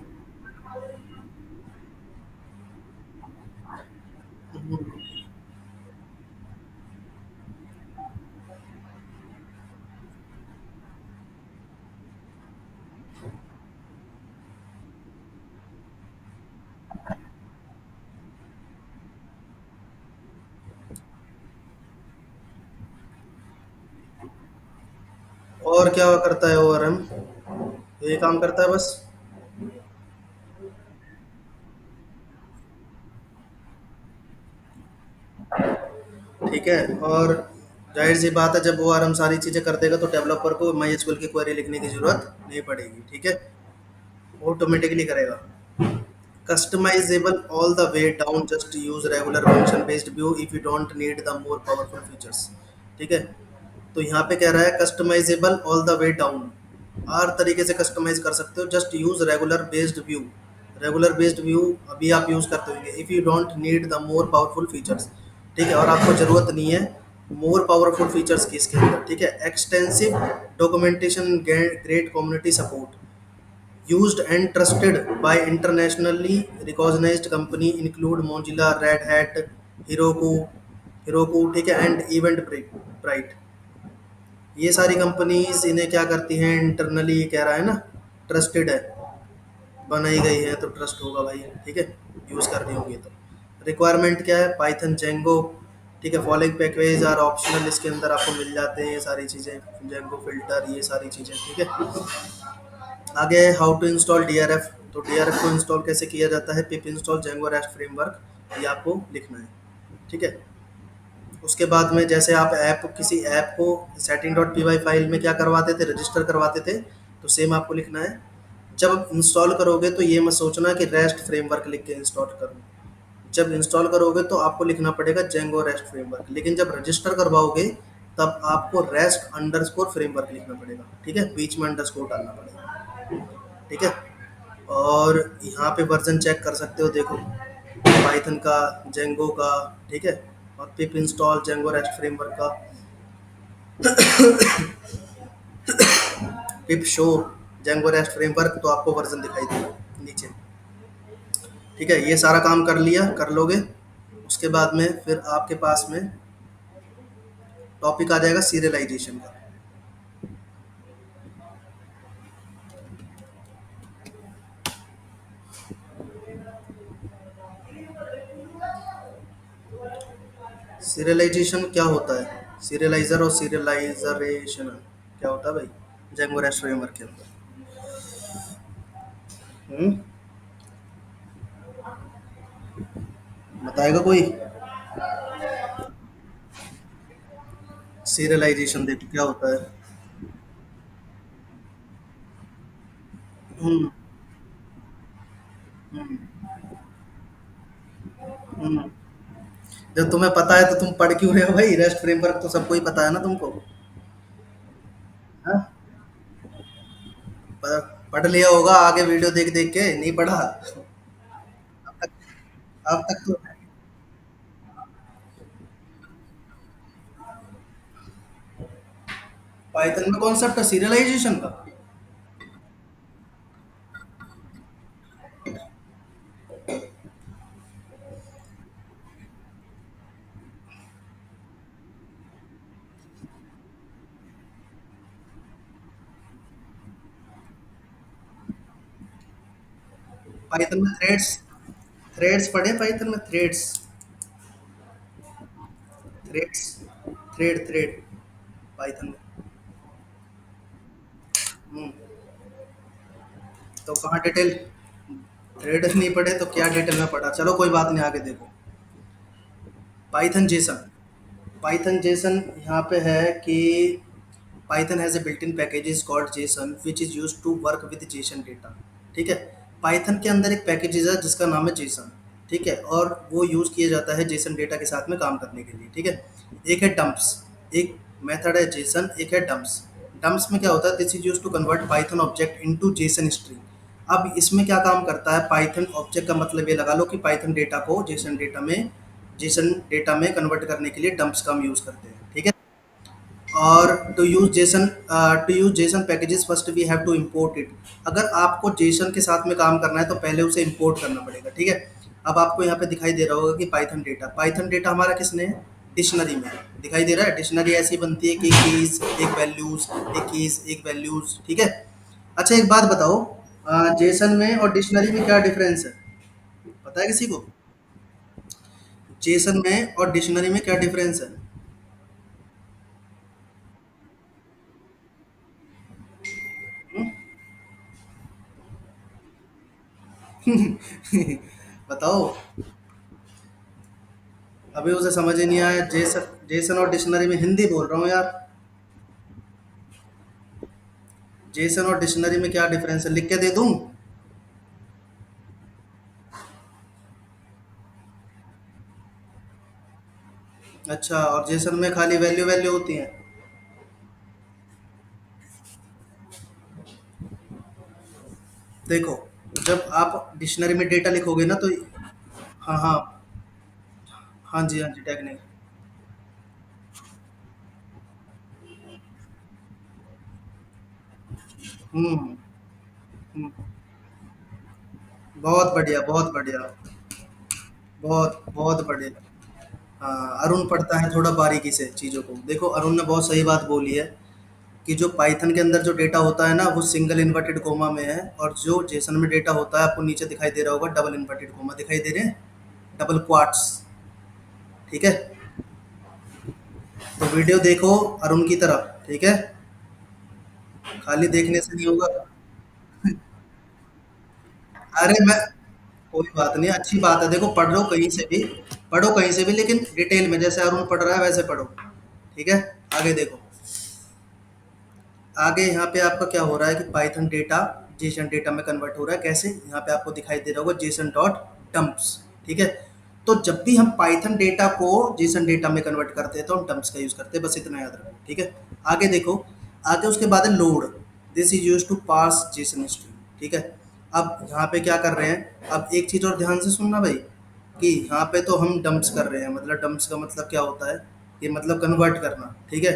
और क्या करता है ओआरएम? ये काम करता है बस। ठीक है। और जाहिर सी बात है, जब ओआरएम सारी चीजें कर देगा तो डेवलपर को MySQL की क्वेरी लिखने की जरूरत नहीं पड़ेगी। ठीक है, ऑटोमेटिकली करेगा। Customizable all the way down, just use regular function based view if you don't need the more powerful features। ठीक है, तो यहाँ पे कह रहा है customizable all the way down, हर तरीके से कस्टमाइज कर सकते हो, just use regular based view. Regular based view अभी आप यूज करते होंगे, if you don't need the more powerful features. ठीक है, और आपको ज़रूरत नहीं है मोर पावरफुल फीचर्स की इसके अंदर। ठीक है, extensive documentation, great community support, used and trusted by internationally recognized company include Mozilla, Red Hat, Heroku, ठीक है, एंड इवेंट ब्राइट। ये सारी कंपनीज इन्हें क्या करती हैं, इंटरनली कह रहा है ना, ट्रस्टेड है, बनाई गई है तो ट्रस्ट होगा भाई। ठीक है, यूज़ कर रही होंगी तो। रिक्वायरमेंट क्या है, पाइथन जेंगो। ठीक है, फॉलोइंग पैकेज आर ऑप्शनल, इसके अंदर आपको मिल जाते हैं ये सारी चीज़ें, जेंगो फिल्टर, ये सारी चीज़ें। ठीक है, आगे हाउ टू इंस्टॉल डीआरएफ। तो डीआरएफ को इंस्टॉल कैसे किया जाता है, पिप इंस्टॉल जेंगो रेस्ट फ्रेमवर्क, ये आपको लिखना है। ठीक है, उसके बाद में जैसे आप ऐप, किसी ऐप को setting dot P Y file में क्या करवाते थे, रजिस्टर करवाते थे, तो सेम आपको लिखना है। जब आप इंस्टॉल करोगे तो ये मत सोचना कि रेस्ट फ्रेमवर्क लिख के इंस्टॉल करूँ। जब इंस्टॉल करोगे तो आपको लिखना पड़ेगा जेंगो रेस्ट फ्रेमवर्क, लेकिन जब रजिस्टर करवाओगे तब आपको रेस्ट अंडरस्कोर फ्रेमवर्क लिखना पड़ेगा। ठीक है, बीच में अंडरस्कोर डालना पड़ेगा। ठीक है, और यहाँ पे वर्जन चेक कर सकते हो, देखो पाइथन का, जेंगो का। ठीक है, और पिप इंस्टॉल जेंगो रेस्ट फ्रेमवर्क का, पिप शो जेंगो रेस्ट फ्रेमवर्क, तो आपको वर्जन दिखाई देगा नीचे। ठीक है, ये सारा काम कर लिया, कर लोगे, उसके बाद में फिर आपके पास में टॉपिक आ जाएगा सीरियलाइजेशन का। सीरियलाइजेशन क्या होता है, सीरियलाइजर और सीरियलाइजरेशन क्या होता है भाई, जेंगो रेस्ट फ्रेमवर्क के अंदर? हम्म, बताएगा कोई? सीरियलाइजेशन देखो क्या होता है। हम्म। हम्म। हम्म। जब तुम्हें पता है तो तुम पढ़ क्यों रहे हो भाई, रेस्ट फ्रेमवर्क तो सबको ही पता है ना तुमको। हाँ? पढ़ लिया होगा आगे वीडियो देख देख के, नहीं पढ़ा अब तक? अब तक तो पाइथन में कॉन्सेप्ट है सीरियलाइजेशन का। पाइथन में थ्रेड्स, थ्रेड्स पढ़े पाइथन में, थ्रेड्स, थ्रेड्स, थ्रेड पाइथन में। हम्म, तो कहाँ डिटेल, थ्रेड नहीं पढ़े तो क्या डिटेल में पढ़ा, चलो कोई बात नहीं, आगे देखो। पाइथन जेसन, पाइथन जेसन यहाँ पे है कि Python has a built in packages called JSON which is use to work with JSON data. ठीक है, पाइथन के अंदर एक पैकेजेस है जिसका नाम है जेसन। ठीक है, और वो यूज़ किया जाता है जेसन डेटा के साथ में काम करने के लिए। ठीक है, एक है डंप्स, एक मेथड है जेसन, एक है डंप्स। डंप्स में क्या होता है, this is use to convert Python object into JSON string. अब इसमें क्या काम करता है, पाइथन ऑब्जेक्ट का मतलब ये लगा लो कि पाइथन डेटा को जेसन डेटा में, जेसन डेटा में कन्वर्ट करने के लिए डंप्स का हम यूज़ करते हैं। और to use JSON packages first we have to import it. अगर आपको जेसन के साथ में काम करना है तो पहले उसे इंपोर्ट करना पड़ेगा, ठीक है। अब आपको यहाँ पे दिखाई दे रहा होगा कि पाइथन डेटा हमारा किसने है, डिक्शनरी में है। दिखाई दे रहा है, डिक्शनरी ऐसी बनती है कि कीज एक वैल्यूज, एक कीज एक वैल्यूज, ठीक है। अच्छा एक बात बताओ, जेसन में और डिक्शनरी में क्या डिफरेंस है, पता है किसी को? जेसन में और डिक्शनरी में क्या डिफरेंस है? बताओ। अभी उसे समझ ही नहीं आया, जेसन जेसन और डिक्शनरी में, हिंदी बोल रहा हूँ यार। जेसन और डिक्शनरी में क्या डिफरेंस है, लिख के दे दूँ? अच्छा, और जेसन में खाली वैल्यू वैल्यू होती है? देखो, जब आप डिक्शनरी में डेटा लिखोगे ना तो, हाँ हाँ, हाँ जी हाँ जी, टेक्निक। हम्म। हम्म, बहुत बढ़िया, बहुत बढ़िया, बहुत बहुत बढ़िया। हाँ, अरुण पढ़ता है थोड़ा बारीकी से चीज़ों को। देखो, अरुण ने बहुत सही बात बोली है कि जो पाइथन के अंदर जो डेटा होता है ना वो सिंगल इन्वर्टेड कोमा में है, और जो जेसन में डेटा होता है आपको नीचे दिखाई दे रहा होगा, डबल इन्वर्टेड कोमा दिखाई दे रहे हैं, डबल क्वाट्स, ठीक है। तो वीडियो देखो अरुण की तरह, ठीक है, खाली देखने से नहीं होगा। अरे मैं, कोई बात नहीं, अच्छी बात है, देखो पढ़ लो कहीं से भी, पढ़ो कहीं से भी, लेकिन डिटेल में जैसे अरुण पढ़ रहा है वैसे पढ़ो, ठीक है। आगे देखो, आगे यहाँ पे आपका क्या हो रहा है कि पाइथन डेटा जेसन डेटा में कन्वर्ट हो रहा है, कैसे, यहाँ पे आपको दिखाई दे रहा होगा जेसन डॉट डम्प्स, ठीक है। तो जब भी हम पाइथन डेटा को जेसन डेटा में कन्वर्ट करते हैं तो हम डम्प्स का यूज करते हैं, बस इतना याद रखो, ठीक है। आगे देखो, आगे उसके बाद है load. This is use to pass JSON string, ठीक है। अब यहाँ पे क्या कर रहे हैं, अब एक चीज और ध्यान से सुनना भाई, कि यहाँ पे तो हम डंप्स कर रहे हैं, मतलब डंप्स का मतलब क्या होता है, ये मतलब कन्वर्ट करना, ठीक है।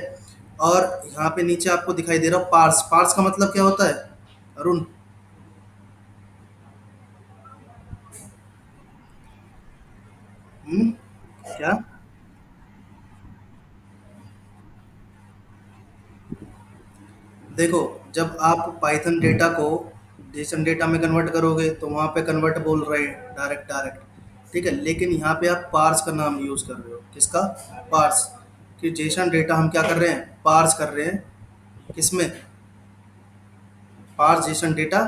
और यहाँ पे नीचे आपको दिखाई दे रहा है पार्स, पार्स का मतलब क्या होता है अरुण? हम्म, क्या? देखो, जब आप पाइथन डेटा को जेसन डेटा में कन्वर्ट करोगे तो वहाँ पे कन्वर्ट बोल रहे हैं, डायरेक्ट डायरेक्ट, ठीक है। लेकिन यहाँ पे आप पार्स का नाम यूज़ कर रहे हो, किसका? पार्स। कि जेसन डेटा हम क्या कर रहे हैं, पार्स कर रहे हैं, किसमें? Parse JSON data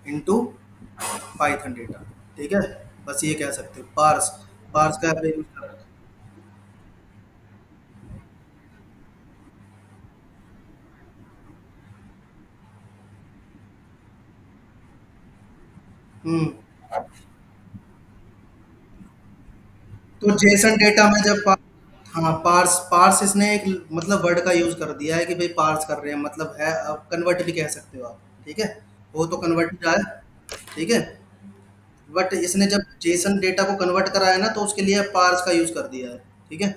into Python data, ठीक है। बस ये कह सकते हो, पार्स, पार्स का यूज कर रहे हैं। हम्म। तो जेसन डेटा में जब हाँ, पार्स, पार्स इसने एक मतलब वर्ड का यूज कर दिया है कि भाई पार्स कर रहे हैं, मतलब है, अब कन्वर्ट भी कह सकते हो आप, ठीक है। वो तो कन्वर्ट ही रहा है, ठीक है। बट इसने जब जेसन डेटा को कन्वर्ट कराया ना तो उसके लिए पार्स का यूज कर दिया है, ठीक है।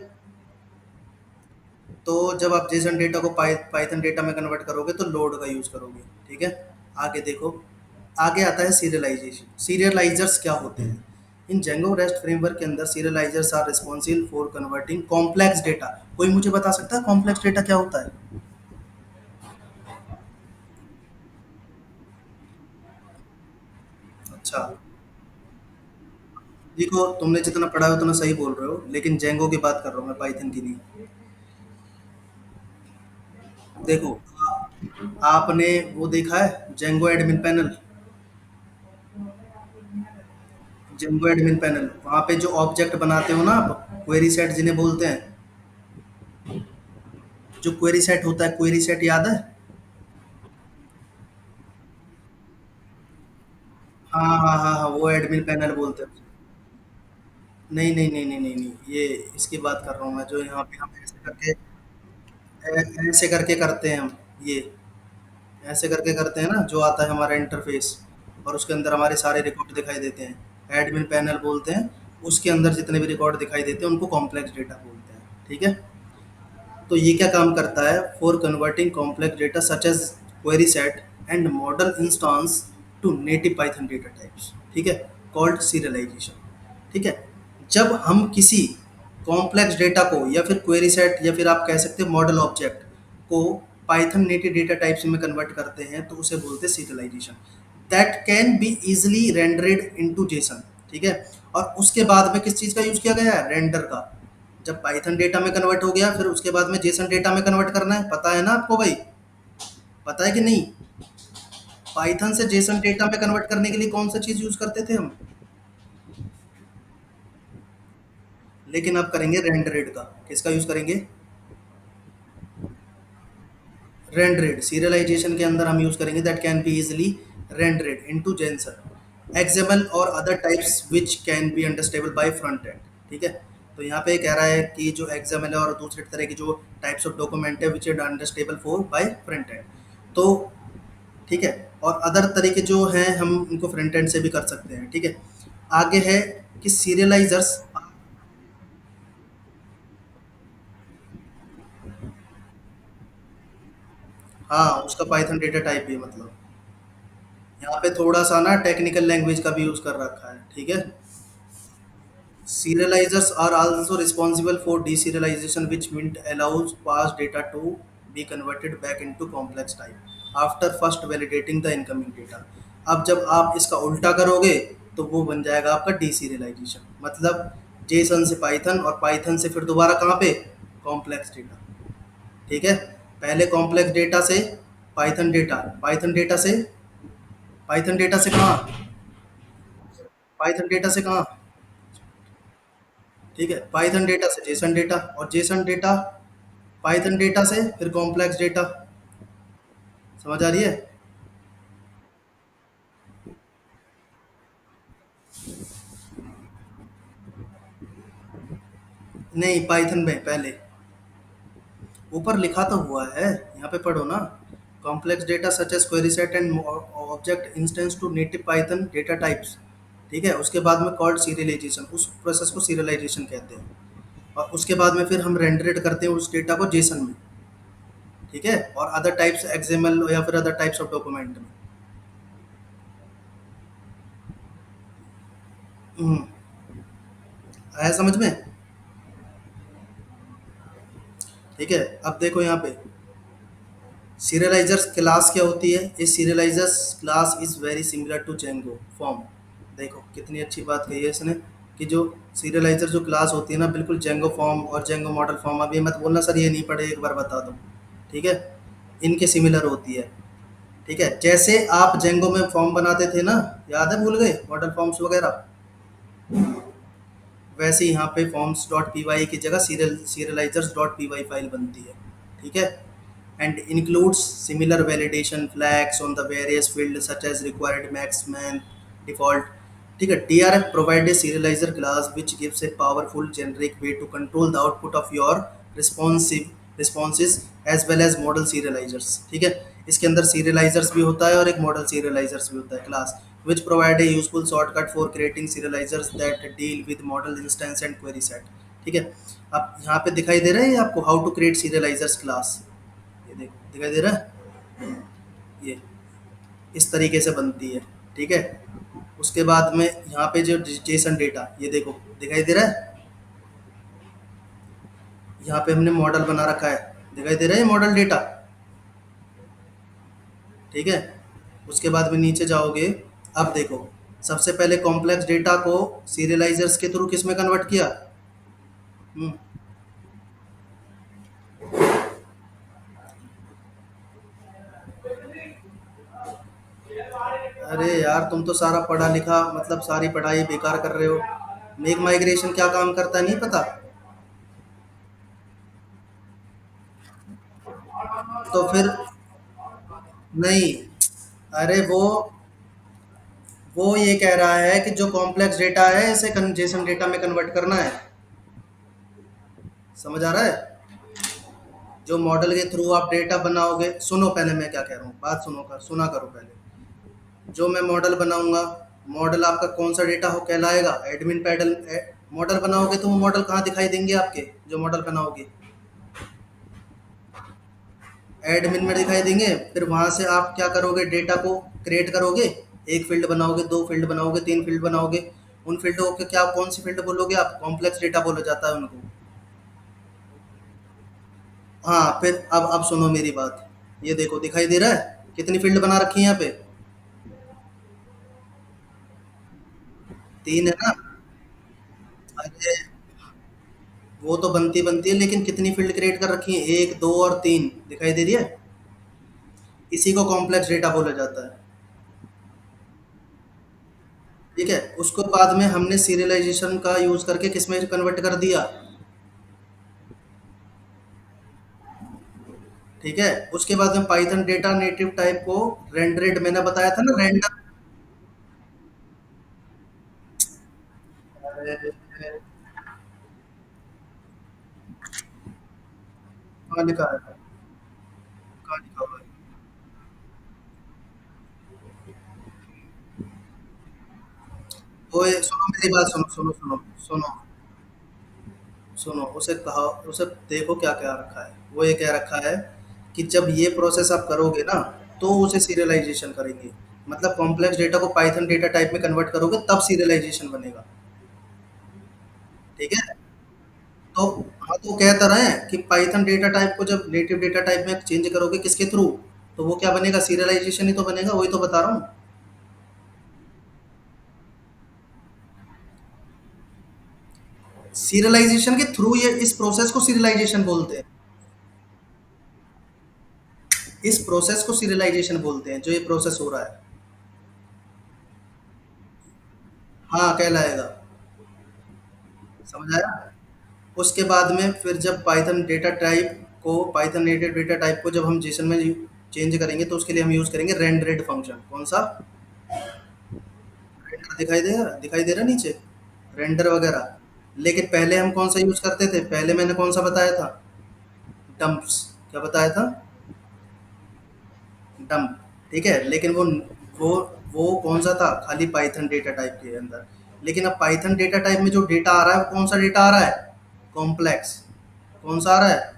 तो जब आप जेसन डेटा को पाइथन डेटा में कन्वर्ट करोगे तो लोड का यूज करोगे, ठीक है। आगे देखो, आगे आता है सीरियलाइजेशन। सीरियलाइजर्स क्या होते हैं? इन जेंगो रेस्ट फ्रेमवर्क के अंदर serializers are responsible for converting complex data. कोई मुझे बता सकता है कॉम्प्लेक्स डेटा क्या होता है? अच्छा, देखो तुमने जितना पढ़ा है उतना सही बोल रहे हो, लेकिन जेंगो की बात कर रहा हूँ मैं, पाइथन की नहीं। देखो, आपने वो देखा है Django admin panel? Django admin panel, वहाँ पे जो ऑब्जेक्ट बनाते हो ना आप, क्वेरी सेट जिन्हें बोलते हैं, जो क्वेरी सेट होता है, क्वेरी सेट याद है? हाँ हाँ हाँ हाँ, वो एडमिन पैनल बोलते हैं। नहीं नहीं नहीं नहीं नहीं नहीं, ये इसकी बात कर रहा हूँ मैं, जो यहाँ पे हम ऐसे करके, ऐसे करके करते हैं हम, ये ऐसे करके करते हैं ना, जो आता है हमारा इंटरफेस, और उसके अंदर हमारे सारे रिकॉर्ड दिखाई देते हैं, एडमिन पैनल बोलते हैं। उसके अंदर जितने भी रिकॉर्ड दिखाई देते हैं उनको कॉम्प्लेक्स डेटा बोलते हैं, ठीक है। तो ये क्या काम करता है, for converting complex data such as query set and model instance to native Python data types, ठीक है, कॉल्ड सीरियलाइजेशन। ठीक है, जब हम किसी कॉम्प्लेक्स डेटा को या फिर क्वेरी सेट या फिर आप कह सकते हो मॉडल ऑब्जेक्ट को पाइथन नेटिव डेटा टाइप्स में कन्वर्ट करते हैं तो उसे बोलते हैं serialization. That can be easily rendered into JSON, ठीक है। और उसके बाद में किस चीज़ का यूज़ किया गया है, रेंडर का। जब पाइथन डेटा में कन्वर्ट हो गया फिर उसके बाद में जेसन डेटा में कन्वर्ट करना है, पता है ना आपको भाई, पता है कि नहीं? पाइथन से जेसन डेटा में कन्वर्ट करने के लिए कौन सा चीज़ यूज़ करते थे हम, लेकिन अब करेंगे रेंडरेड का। किसका यूज़ करेंगे, रेंडरेड। सीरियलाइजेशन के अंदर हम यूज़ करेंगे that can be easily rendered into JSON XML और other types which can be understandable by front end, ठीक है। तो यहाँ पे कह रहा है कि जो एक्सएमएल है और दूसरे तरह की जो टाइप्स ऑफ डॉक्यूमेंट है which is understandable for by front end, तो ठीक है। और अदर तरीके जो हैं हम उनको फ्रंट एंड से भी कर सकते हैं, ठीक है। आगे है कि सीरियलाइजर्स, हाँ उसका पाइथन डेटा टाइप भी है, मतलब यहाँ पे थोड़ा सा ना टेक्निकल लैंग्वेज का भी यूज़ कर रखा है, ठीक है। Serializers are also responsible for deserialization, which means allows past data to be converted back into complex type after first validating the incoming data। अब जब आप इसका उल्टा करोगे तो वो बन जाएगा आपका डीसीरियलाइजेशन, मतलब जेसन से पाइथन और पाइथन से फिर दोबारा कहाँ पे, कॉम्प्लेक्स डेटा, ठीक है। पहले कॉम्प्लेक्स डेटा से पाइथन डेटा, पाइथन डेटा से कहाँ, पाइथन डेटा से कहाँ, ठीक है, पाइथन डेटा से जेसन डेटा और जेसन डेटा पाइथन डेटा से फिर कॉम्प्लेक्स डेटा। समझ आ रही है? नहीं, पाइथन में पहले, ऊपर लिखा तो हुआ है, यहाँ पे पढ़ो ना। Complex data such as query set and object instance to native Python data types, ठीक है। उसके बाद में कॉल्ड सीरियलाइजेशन, उस प्रोसेस को सीरियलाइजेशन कहते हैं। और उसके बाद में फिर हम रेंडरेट करते हैं उस डेटा को जेसन में, ठीक है, और अदर टाइप्स एक्सएमएल या फिर अदर टाइप्स ऑफ डॉक्यूमेंट में। हम्म, आया समझ में? ठीक है, अब देखो यहाँ पे सीरियलाइजर्स क्लास क्या होती है। ये serializers class is very similar to Django form. देखो कितनी अच्छी बात कही है इसने, कि जो सीरियलाइजर जो क्लास होती है ना, बिल्कुल जेंगो फॉर्म और जेंगो मॉडल फॉर्म, अब ये मत बोलना सर ये नहीं पढ़े, एक बार बता दो, ठीक है। इनके सिमिलर होती है, ठीक है। जैसे आप जेंगो में फॉर्म बनाते थे ना, याद है, भूल गए मॉडल फॉर्म्स वगैरह, वैसे यहाँ पे फॉर्म्स डॉट पी वाई की जगह serialisers dot P Y file बनती है, ठीक है। And includes similar validation flags on the various field such as required max min default, ठीक है। TRF provide a serializer class which gives a powerful generic way to control the output of your responsive responses as well as model serializers, ठीक है। इसके अंदर serializers भी होता है और एक model serializers भी होता है class, which provide a useful shortcut for creating serializers that deal with model instance and query set, ठीक है। अब यहाँ पे दिखाई दे रहा है ये आपको, हाउ टू क्रिएट सीरियलाइजर्स क्लास, ये देखो दिखाई दे रहा है, ये इस तरीके से बनती है, ठीक है। उसके बाद में यहाँ पे जो जेसन डेटा, ये देखो दिखाई दे रहा है, यहाँ पे हमने मॉडल बना रखा है, दिखाई दे रहा है मॉडल डेटा, ठीक है। उसके बाद में नीचे जाओगे, अब देखो सबसे पहले कॉम्प्लेक्स डेटा को सीरियलाइजर्स के थ्रू किस में कन्वर्ट किया, हम्म, अरे यार तुम तो सारा पढ़ा लिखा, मतलब सारी पढ़ाई बेकार कर रहे हो। मेक माइग्रेशन क्या काम करता है नहीं पता, तो फिर नहीं, अरे वो ये कह रहा है कि जो कॉम्प्लेक्स डेटा है इसे जेसन डेटा में कन्वर्ट करना है। समझ आ रहा है? जो मॉडल के थ्रू आप डेटा बनाओगे, सुनो पहले मैं क्या कह रहा हूँ, बात सुनो, कर सुना करो पहले। जो मैं मॉडल बनाऊंगा, मॉडल आपका कौन सा डेटा हो कहलाएगा, एडमिन पैडल। मॉडल बनाओगे तो वो मॉडल कहाँ दिखाई देंगे आपके, जो मॉडल बनाओगे, एडमिन में दिखाई देंगे। फिर वहाँ से आप क्या करोगे, डेटा को क्रिएट करोगे, एक फील्ड बनाओगे, दो फील्ड बनाओगे, तीन फील्ड बनाओगे। उन फील्डों के क्या, कौन सी फील्ड बोलोगे आप, कॉम्प्लेक्स डेटा बोला जाता है उनको। हाँ, फिर अब सुनो मेरी बात। ये देखो दिखाई दे रहा है कितनी फील्ड बना रखी है यहाँ पे, तीन है ना। अरे वो तो बनती बनती है, लेकिन कितनी फील्ड क्रिएट कर रखी है, एक दो और तीन, दिखाई दे रही है। इसी को कॉम्प्लेक्स डेटा बोला जाता है। ठीक है, उसको बाद में हमने सीरियलाइजेशन का यूज करके किस में कन्वर्ट कर दिया। ठीक है, उसके बाद में पाइथन डेटा नेटिव टाइप को रेंडरेड, मैंने बताया था ना रेंडर। अरे कहाँ लिखा है, कहाँ लिखा हुआ है। वो सुनो मेरी बात, सुनो सुनो सुनो सुनो सुनो, उसे कहा, उसे देखो क्या क्या रखा है। वो ये कह रखा है कि जब ये प्रोसेस आप करोगे ना, तो उसे सीरियलाइजेशन करेंगे। मतलब कॉम्प्लेक्स डेटा को पाइथन डेटा टाइप में कन्वर्ट करोगे तब सीरियलाइजेशन बनेगा। ठीक है, तो हाँ, तो कह तो रहे हैं कि पाइथन डेटा टाइप को जब नेटिव डेटा टाइप में चेंज करोगे किसके थ्रू, तो वो क्या बनेगा, सीरियलाइजेशन ही तो बनेगा, वही तो बता रहा हूँ। सीरियलाइजेशन के थ्रू, ये इस प्रोसेस को सीरियलाइजेशन बोलते हैं। इस प्रोसेस को सीरियलाइजेशन बोलते हैं, जो ये प्रोसेस हो रहा है। हाँ, कहलाएगा। समझ आया। उसके बाद में फिर जब पाइथन डेटा टाइप को, पाइथन नेटिव डेटा टाइप को जब हम जेसन में चेंज करेंगे, तो उसके लिए हम यूज करेंगे रेंडरेड फंक्शन। कौन सा, रेंडर, दिखाई दे रहा नीचे, रेंडर वगैरह। लेकिन पहले हम कौन सा यूज करते थे, पहले मैंने कौन सा बताया था, डंप्स। क्या बताया था, डंप। ठीक है, लेकिन वो वो कौन सा था, खाली पाइथन डेटा टाइप के अंदर। लेकिन अब पाइथन डेटा टाइप में जो डेटा आ रहा है, वो कौन सा डेटा आ रहा है, कॉम्प्लेक्स। कौन सा आ रहा है,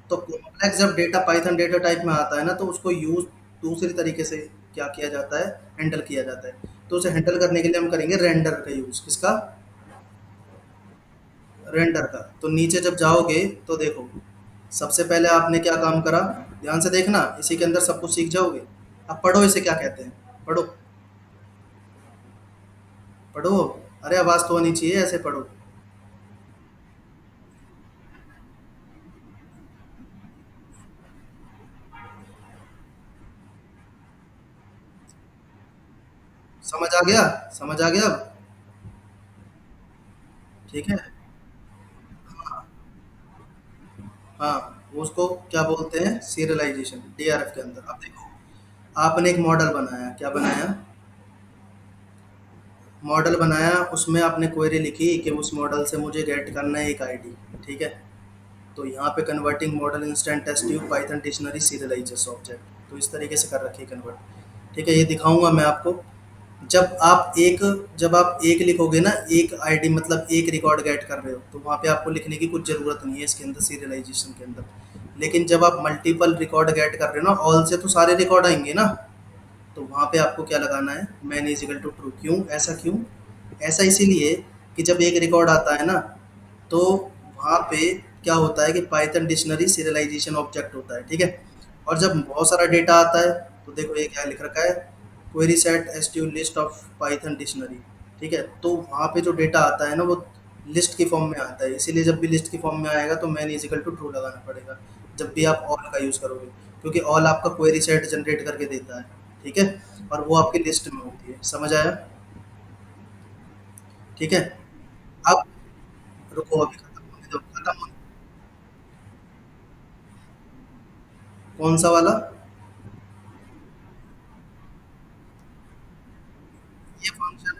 तो कॉम्प्लेक्स जब डेटा पाइथन डेटा टाइप में आता है ना, तो उसको यूज दूसरी तरीके से क्या किया जाता है, हैंडल किया जाता है। तो उसे हैंडल करने के लिए हम करेंगे रेंडर का यूज। किसका, रेंडर का। तो नीचे जब जाओगे तो देखो, सबसे पहले आपने क्या काम करा, ध्यान से देखना, इसी के अंदर सब कुछ सीख जाओगे। अब पढ़ो इसे क्या कहते हैं, पढ़ो, पढ़ो। अरे आवाज तो आनी चाहिए, ऐसे पढ़ो। समझ आ गया, समझ आ गया अब। ठीक है, हाँ, उसको क्या बोलते हैं, सीरियलाइजेशन, डीआरएफ के अंदर। अब देखो, आपने एक मॉडल बनाया, क्या बनाया, मॉडल बनाया, उसमें आपने क्वेरी लिखी कि उस मॉडल से मुझे गेट करना है एक आईडी। ठीक है, तो यहाँ पे converting model instant test tube Python dictionary serializers object, तो इस तरीके से कर रखी है कन्वर्ट। ठीक है, ये दिखाऊंगा मैं आपको। जब आप एक जब आप एक लिखोगे ना, एक आईडी मतलब एक रिकॉर्ड गेट कर रहे हो, तो वहाँ पे आपको लिखने की कुछ ज़रूरत नहीं है इसके अंदर, सीरियलाइजेशन के अंदर। लेकिन जब आप मल्टीपल रिकॉर्ड गेट कर रहे हो ना, ऑल से तो सारे रिकॉर्ड आएंगे ना, तो वहाँ पे आपको क्या लगाना है, many is equal to true. क्यों ऐसा, क्यों ऐसा, इसीलिए कि जब एक रिकॉर्ड आता है ना, तो वहाँ पे क्या होता है कि पाइथन डिक्शनरी सीरियलाइजेशन ऑब्जेक्ट होता है। ठीक है, और जब बहुत सारा डेटा आता है, तो देखो ये क्या लिख रखा है, query set S T list of Python dictionary. ठीक है, तो वहाँ पे जो डेटा आता है ना, वो लिस्ट की फॉर्म में आता है। इसीलिए जब भी लिस्ट की फॉर्म में आएगा, तो मैन इजिकल टू ट्रू लगाना पड़ेगा, जब भी आप ऑल का यूज़ करोगे। क्योंकि ऑल आपका क्वेरी सेट जनरेट करके देता है। ठीक है, और वो आपकी लिस्ट में होती है। समझ आया। ठीक है, अब रुको, अभी खत्म होने दो, खत्म होने। कौन सा वाला, ये फंक्शन,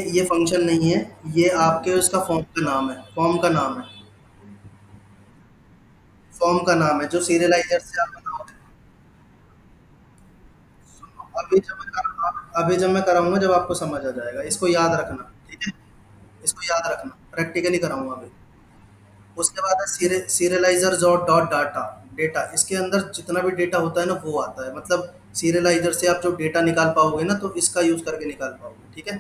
ये फंक्शन नहीं है, ये आपके उसका फॉर्म का नाम है, फॉर्म का नाम है, फॉर्म का नाम है जो सीरियलाइजर से आप बनाओगे। अभी जब मैं कराऊंगा, जब आपको समझ आ जाएगा, इसको याद रखना। ठीक है, इसको याद रखना, प्रैक्टिकली कराऊंगा अभी। उसके बाद है serialiser dot dot data, data इसके अंदर जितना भी डेटा होता है ना वो आता है, मतलब सीरियलाइजर से आप जो डेटा निकाल पाओगे ना तो इसका यूज करके निकाल पाओगे। ठीक है।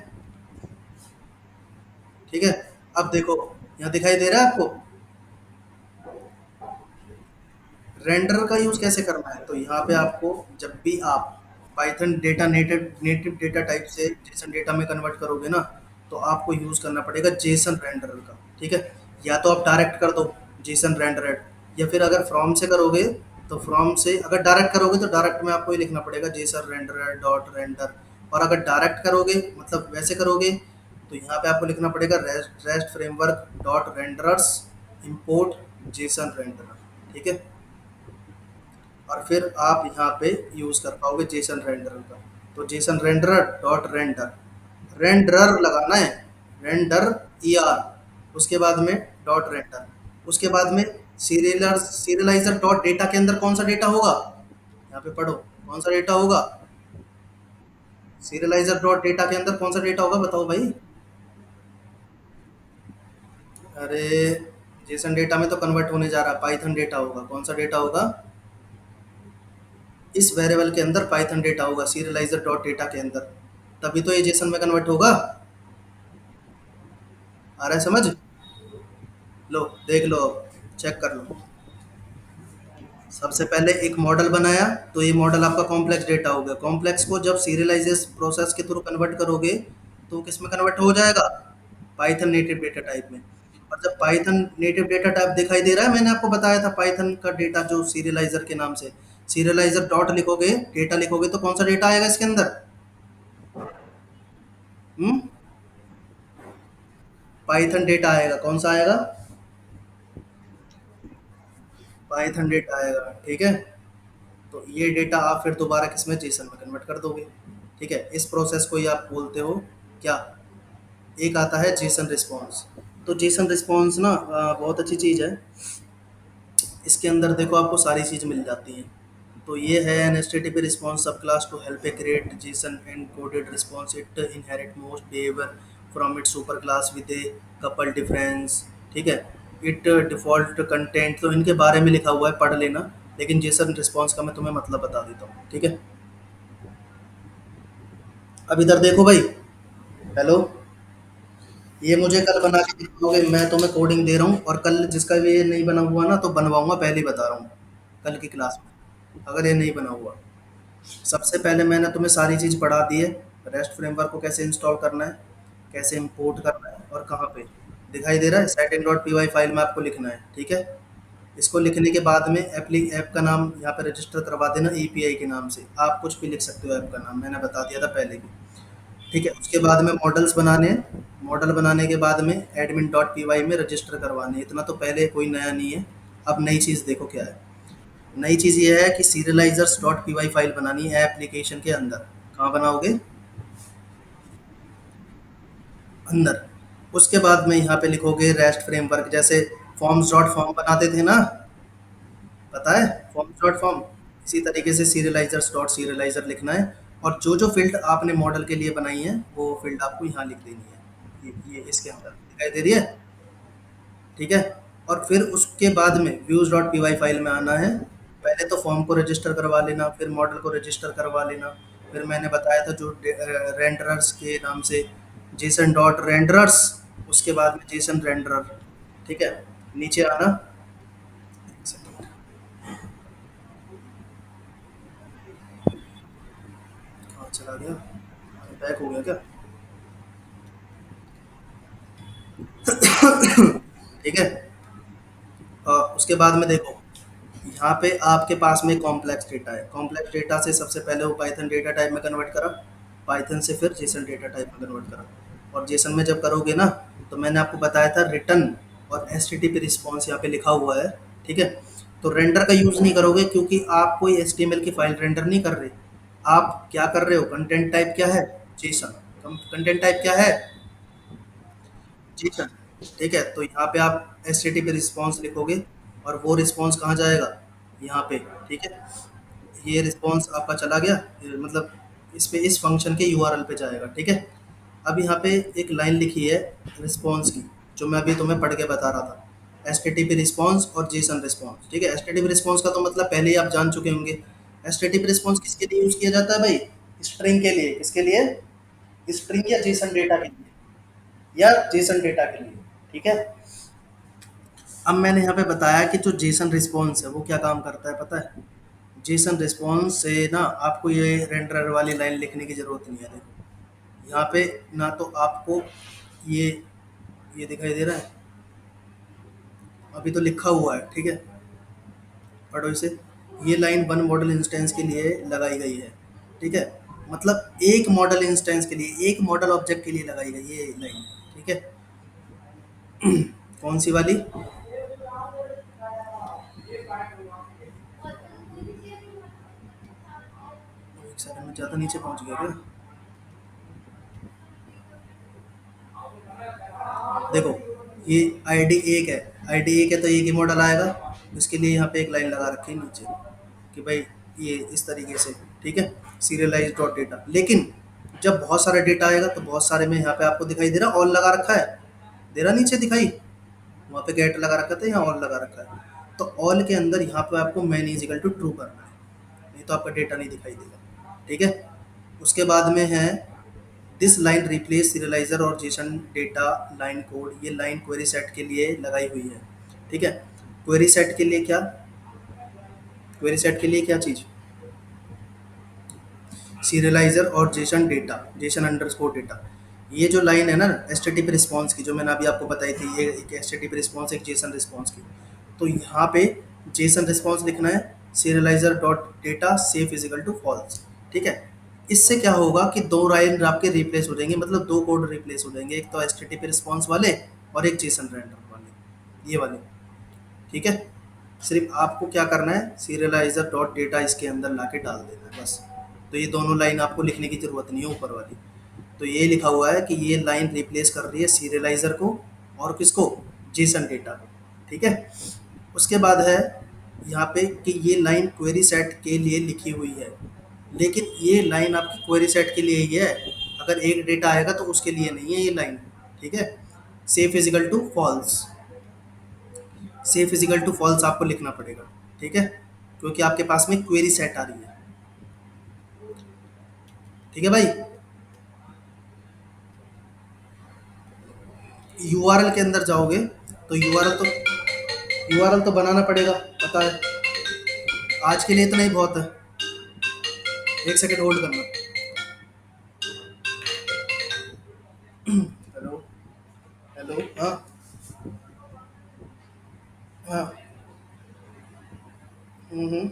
ठीक है। अब देखो, यहाँ दिखाई दे रहा है आपको रेंडर का यूज कैसे करना है। तो यहाँ पे आपको जब भी आप Python data native native data type से जेसन डेटा में कन्वर्ट करोगे ना, तो आपको यूज करना पड़ेगा जेसन रेंडर का। ठीक है। या तो आप डायरेक्ट कर दो जेसन रेंडर, या फिर अगर फ्रॉम से करोगे तो फ्रॉम से, अगर डायरेक्ट करोगे तो डायरेक्ट में आपको ये लिखना पड़ेगा जेसन रेंडर डॉट रेंडर। और अगर डायरेक्ट करोगे मतलब वैसे करोगे तो यहाँ पे आपको लिखना पड़ेगा rest rest framework dot renderers import JSON render. ठीक है। और फिर आप यहाँ पे यूज कर पाओगे जेसन रेंडर का। तो Jason render dot render, render लगाना है, रेंडर ई आर, उसके बाद में डॉट रेंडर, उसके बाद में सीरियलाइजर डॉट डेटा के अंदर कौन सा डेटा होगा, यहाँ पे पढ़ो कौन सा डेटा होगा। सीरियलाइजर डॉट डेटा के अंदर कौन सा डेटा होगा बताओ भाई। अरे जेसन डेटा में तो कन्वर्ट होने जा रहा है, पाइथन डेटा होगा। कौन सा डेटा होगा, इस वेरिएबल के अंदर पाइथन डेटा होगा सीरियलाइजर डॉट डेटा के अंदर, तभी तो ये जेसन में कन्वर्ट होगा। आ रहा है समझ। लो देख लो, चेक कर लो। सबसे पहले एक मॉडल बनाया, तो ये मॉडल आपका कॉम्प्लेक्स डेटा हो गया। कॉम्प्लेक्स को जब सीरियलाइजेस प्रोसेस के थ्रू कन्वर्ट करोगे तो वो किस में कन्वर्ट हो जाएगा, पाइथन नेटिव डेटा टाइप में। और जब पाइथन नेटिव डेटा टाइप दिखाई दे रहा है, मैंने आपको बताया था पाइथन का डेटा जो सीरियलाइजर के नाम से, सीरियलाइजर डॉट लिखोगे डेटा लिखोगे तो कौन सा डेटा आएगा इसके अंदर। हम्म, पाइथन डेटा आएगा। कौन सा आएगा, पाइथन डेटा आएगा। ठीक है। तो ये डेटा आप फिर दोबारा किसमें, जेसन में कन्वर्ट कर दोगे। ठीक है। इस प्रोसेस को ही आप बोलते हो क्या, एक आता है जेसन रिस्पॉन्स। तो जेसन रिस्पॉन्स ना बहुत अच्छी चीज़ है। इसके अंदर देखो आपको सारी चीज़ मिल जाती है। तो ये है an H T T P response subclass to help a create JSON and coded response, it inherit most behaviour from it superclass with a couple difference. ठीक है। इट डिफ़ॉल्ट कंटेंट, तो इनके बारे में लिखा हुआ है, पढ़ लेना। लेकिन जेसन रिस्पॉन्स का मैं तुम्हें मतलब बता देता हूँ। ठीक है। अब इधर देखो भाई, हेलो, ये मुझे कल बना के दिखाओगे, मैं तुम्हें कोडिंग दे रहा हूँ, और कल जिसका भी ये नहीं बना हुआ ना तो बनवाऊंगा, पहले ही बता रहा हूँ कल की क्लास में, अगर ये नहीं बना हुआ। सबसे पहले मैंने तुम्हें सारी चीज़ पढ़ा दी है, रेस्ट फ्रेमवर्क को कैसे इंस्टॉल करना है, कैसे इंपोर्ट करना है, और कहाँ पे दिखाई दे रहा है, setting dot P Y file में आपको लिखना है। ठीक है। इसको लिखने के बाद में ऐप का नाम यहाँ पे रजिस्टर करवा देना एपीआई के नाम से। आप कुछ भी लिख सकते हो, ऐप का नाम मैंने बता दिया था पहले भी। ठीक है। उसके बाद में मॉडल्स बनाने हैं, मॉडल बनाने के बाद में एडमिन डॉट पी वाई में रजिस्टर करवाने हैं। इतना तो पहले कोई नया नहीं है। अब नई चीज़ देखो क्या है, नई चीज़ ये है कि सीरियलाइजर्स डॉट पी वाई फाइल बनानी है एप्लीकेशन के अंदर। कहाँ बनाओगे, अंदर। उसके बाद में यहाँ पे लिखोगे रेस्ट फ्रेमवर्क, जैसे फॉर्म्स डॉट फॉर्म बनाते थे ना, पता है फॉर्म्स डॉट फॉर्म, इसी तरीके से सीरियलाइजर्स डॉट सीरियलाइजर लिखना है। और जो जो फील्ड आपने मॉडल के लिए बनाई है वो फील्ड आपको यहाँ लिख देनी है, ये इसके अंदर दिखाई दे रही है। ठीक है। और फिर उसके बाद में views dot P Y file में आना है। पहले तो फॉर्म को रजिस्टर करवा लेना, फिर मॉडल को रजिस्टर करवा लेना, फिर मैंने बताया था जो रेंडरर्स के नाम से जेसन डॉट रेंडरर्स, उसके बाद में जेसन रेंडरर। ठीक है। नीचे आना, एक सेकंड, कहाँ चला गया, बैक हो गया क्या। ठीक है। उसके बाद में देखो, यहाँ पे आपके पास में कॉम्प्लेक्स डेटा है, कॉम्प्लेक्स डेटा से सबसे पहले वो पाइथन डेटा टाइप में कन्वर्ट करा, पाइथन से फिर जेसन डेटा टाइप में कन्वर्ट करा। और जेसन में जब करोगे ना, तो मैंने आपको बताया था रिटर्न और S T T P response यहाँ पे लिखा हुआ है। ठीक है। तो रेंडर का यूज़ नहीं करोगे क्योंकि आप कोई एच टी एम एल की फाइल रेंडर नहीं कर रहे। आप क्या कर रहे हो, कंटेंट टाइप क्या है, जेसन। कंटेंट टाइप क्या है, जेसन। ठीक है। तो यहाँ पे आप H T T P response लिखोगे, और वो रिस्पॉन्स कहाँ जाएगा, यहाँ पे। ठीक है। ये रिस्पॉन्स आपका चला गया, मतलब इस पे इस फंक्शन के यूआरएल पे जाएगा। ठीक है। अब यहाँ पे एक लाइन लिखी है रिस्पॉन्स की, जो मैं अभी तुम्हें पढ़ के बता रहा था। एचटीटीपी रिस्पॉन्स और जेसन रिस्पॉन्स। ठीक है, एचटीटीपी रिस्पॉन्स का तो मतलब पहले ही आप जान चुके होंगे। एचटीटीपी रिस्पॉन्स किसके लिए यूज किया जाता है भाई? स्ट्रिंग के लिए। किसके लिए? स्ट्रिंग या जेसन डेटा के लिए, या जेसन डेटा के लिए। ठीक है। अब मैंने यहाँ पे बताया कि जो जेसन रिस्पॉन्स है वो क्या काम करता है पता है? जेसन रिस्पॉन्स से ना आपको ये रेंडर वाली लाइन लिखने की जरूरत नहीं है। देखो यहाँ पे ना तो आपको ये ये दिखाई दे रहा है, अभी तो लिखा हुआ है। ठीक है, पढ़ो इसे। ये लाइन वन मॉडल इंस्टेंस के लिए लगाई गई है। ठीक है, मतलब एक मॉडल इंस्टेंस के लिए, एक मॉडल ऑब्जेक्ट के लिए लगाई गई ये लाइन। ठीक है, कौन सी वाली? एक सेकंड में, ज़्यादा नीचे पहुंच गया क्या? देखो ये आईडी एक है, आईडी एक है तो एक ही मॉडल आएगा। इसके लिए यहाँ पे एक लाइन लगा रखी है नीचे कि भाई ये इस तरीके से। ठीक है, सीरियलाइज डॉट डेटा। लेकिन जब बहुत सारा डेटा आएगा तो बहुत सारे में यहाँ पे आपको दिखाई दे रहा ऑल लगा रखा है, दे रहा नीचे दिखाई, वहाँ पे गेट लगा रखा था, यहाँ ऑल लगा रखा है। तो ऑल के अंदर यहाँ पे आपको many is equal to true करना है, नहीं तो आपका डेटा नहीं दिखाई देगा। ठीक है, उसके बाद में है दिस लाइन रिप्लेस सीरियलाइजर और जेसन डेटा लाइन कोड। ये लाइन क्वेरी सेट के लिए लगाई हुई है। ठीक है, क्वेरी सेट के लिए क्या? क्वेरी सेट के लिए क्या चीज़? सीरियलाइजर और Jason data, Jason underscore data. ये जो लाइन है ना एच टी पी रिस्पॉन्स की, जो मैंने अभी आपको बताई थी, ये एक एच टी पी रिस्पॉन्स एक जेसन रिस्पॉन्स की। तो यहाँ पे जेसन रिस्पॉन्स लिखना है, serialiser dot data safe equal to false. ठीक है, इससे क्या होगा कि दो लाइन आपके रिप्लेस हो जाएंगे, मतलब दो कोड रिप्लेस हो जाएंगे, एक तो एच टी पी रिस्पॉन्स वाले और एक जेसन रैंडम वाले, ये वाले। ठीक है, सिर्फ आपको क्या करना है, सीरियलाइजर डॉट डेटा इसके अंदर ला के डाल देना है बस। तो ये दोनों लाइन आपको लिखने की ज़रूरत नहीं है ऊपर वाली। तो ये लिखा हुआ है कि ये लाइन रिप्लेस कर रही है सीरियलाइजर को और किसको? जेसन डेटा को। ठीक है, उसके बाद है यहाँ पे कि ये लाइन क्वेरी सेट के लिए लिखी हुई है, लेकिन ये लाइन आपकी क्वेरी सेट के लिए ही है। अगर एक डेटा आएगा तो उसके लिए नहीं है ये लाइन। ठीक है, safe equal to false, safe physical to false आपको लिखना पड़ेगा। ठीक है, क्योंकि आपके पास में क्वेरी सेट आ रही है। ठीक है भाई, यूआरएल के अंदर जाओगे तो यूआरएल तो बनाना पड़ेगा, पता है। आज के लिए इतना ही बहुत है। एक सेकंड होल्ड करना। Hello, hello. हाँ, हाँ। हम्म, हम्म,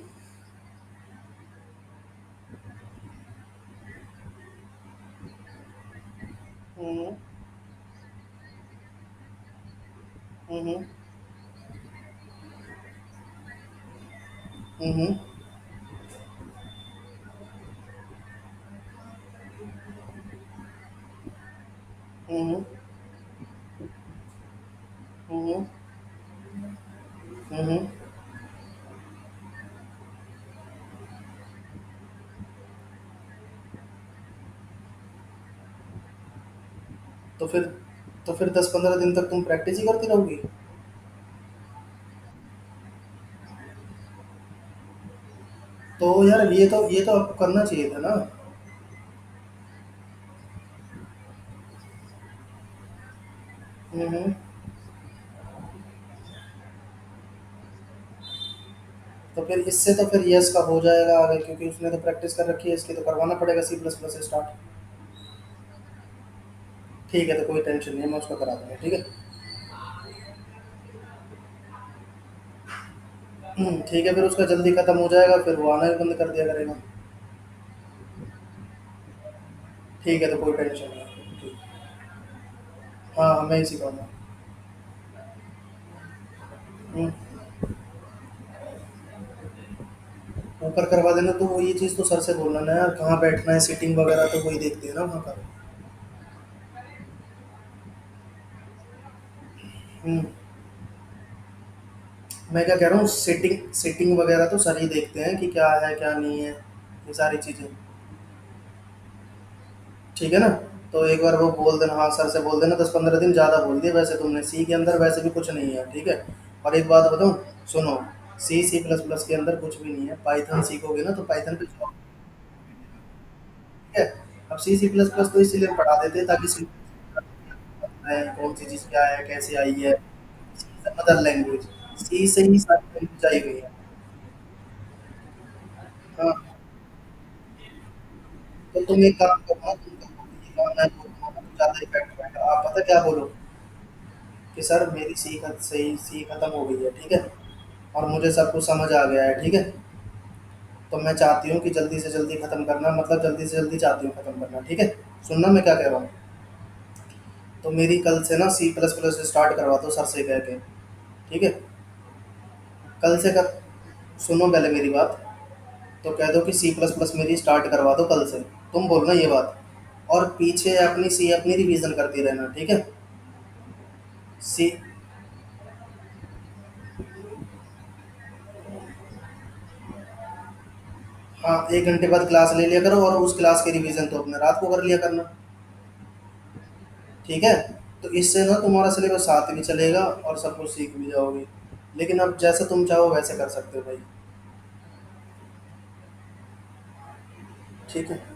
हम्म, हम्म, हम्म, हम्म, हम्म। तो फिर तो फिर 10-15 दिन तक तुम प्रैक्टिस ही करती रहोगी? तो यार ये तो आपको करना चाहिए था ना। हम्म। तो फिर इससे तो फिर यस का हो जाएगा आगे, क्योंकि उसने तो प्रैक्टिस कर रखी है, इसकी तो करवाना पड़ेगा सी प्लस प्लस से स्टार्ट। ठीक है, तो कोई टेंशन नहीं है, मैं उसका करा दूंगा। ठीक है। ठीक है, फिर उसका जल्दी खत्म हो जाएगा, फिर वो आना ही बंद कर दिया करेगा। ठीक है, तो कोई टेंशन नहीं है। ठीक। हाँ हाँ, मैं ही सिखाऊंगा। हम्म, ऊपर करवा देना तो वो ये चीज़ तो सर से बोलना ना यार, कहाँ बैठना है, सीटिंग वगैरह तो वही देखते हैं ना वहाँ पर। हम्म, मैं क्या कह रहा हूँ, सीटिंग सीटिंग वगैरह तो सर ही देखते हैं कि क्या है क्या नहीं है, ये सारी चीज़ें। ठीक है ना। तो एक बार वो बोल देना, हाँ सर से बोल देना, 10-15 दिन ज़्यादा बोल दिए वैसे तुमने, सी के अंदर वैसे भी कुछ नहीं है, ठीक है। और एक बात बताऊँ, सुनो, सी++ के अंदर कुछ भी नहीं है, पाइथन सीखोगे ना तो पाइथन पे जॉब, ठीक है। अब सी++ तो इसीलिए पढ़ा देते हैं ताकि कौन सी चीज़ क्या है, कैसे आई है, मदर लैंग्वेज, सी से ही सारी लैंग्वेज आई हुई है। हाँ, तो तुम एक काम करो ना, तुम कहो कि ये काम मैं बोलूँगा ना तो ज़्यादा इफेक्ट पड़ेगा। आप पता क्या बोलो कि सर मेरी सी खत्म हो गई है, ठीक है, और मुझे सब कुछ समझ आ गया है, ठीक है। तो मैं चाहती हूँ कि जल्दी से जल्दी खत्म करना, मतलब जल्दी से जल्दी चाहती हूँ खत्म करना, ठीक है। सुनना मैं क्या कह रहा हूँ। तो मेरी कल से ना सी++ स्टार्ट करवा दो सर से कह के, ठीक है। कल से कर, सुनो पहले मेरी बात। तो कह दो कि सी++ मेरी स्टार्ट करवा दो कल से, तुम बोलना ये बात। और पीछे अपनी रिवीजन करती रहना, ठीक है। सी, हाँ, 1 घंटे बाद क्लास ले लिया करो, और उस क्लास की रिवीजन तो अपने रात को कर लिया करना, ठीक है। तो इससे ना तुम्हारा सिलेबस साथ भी चलेगा और सब कुछ सीख भी जाओगे। लेकिन अब जैसे तुम चाहो वैसे कर सकते हो भाई, ठीक है।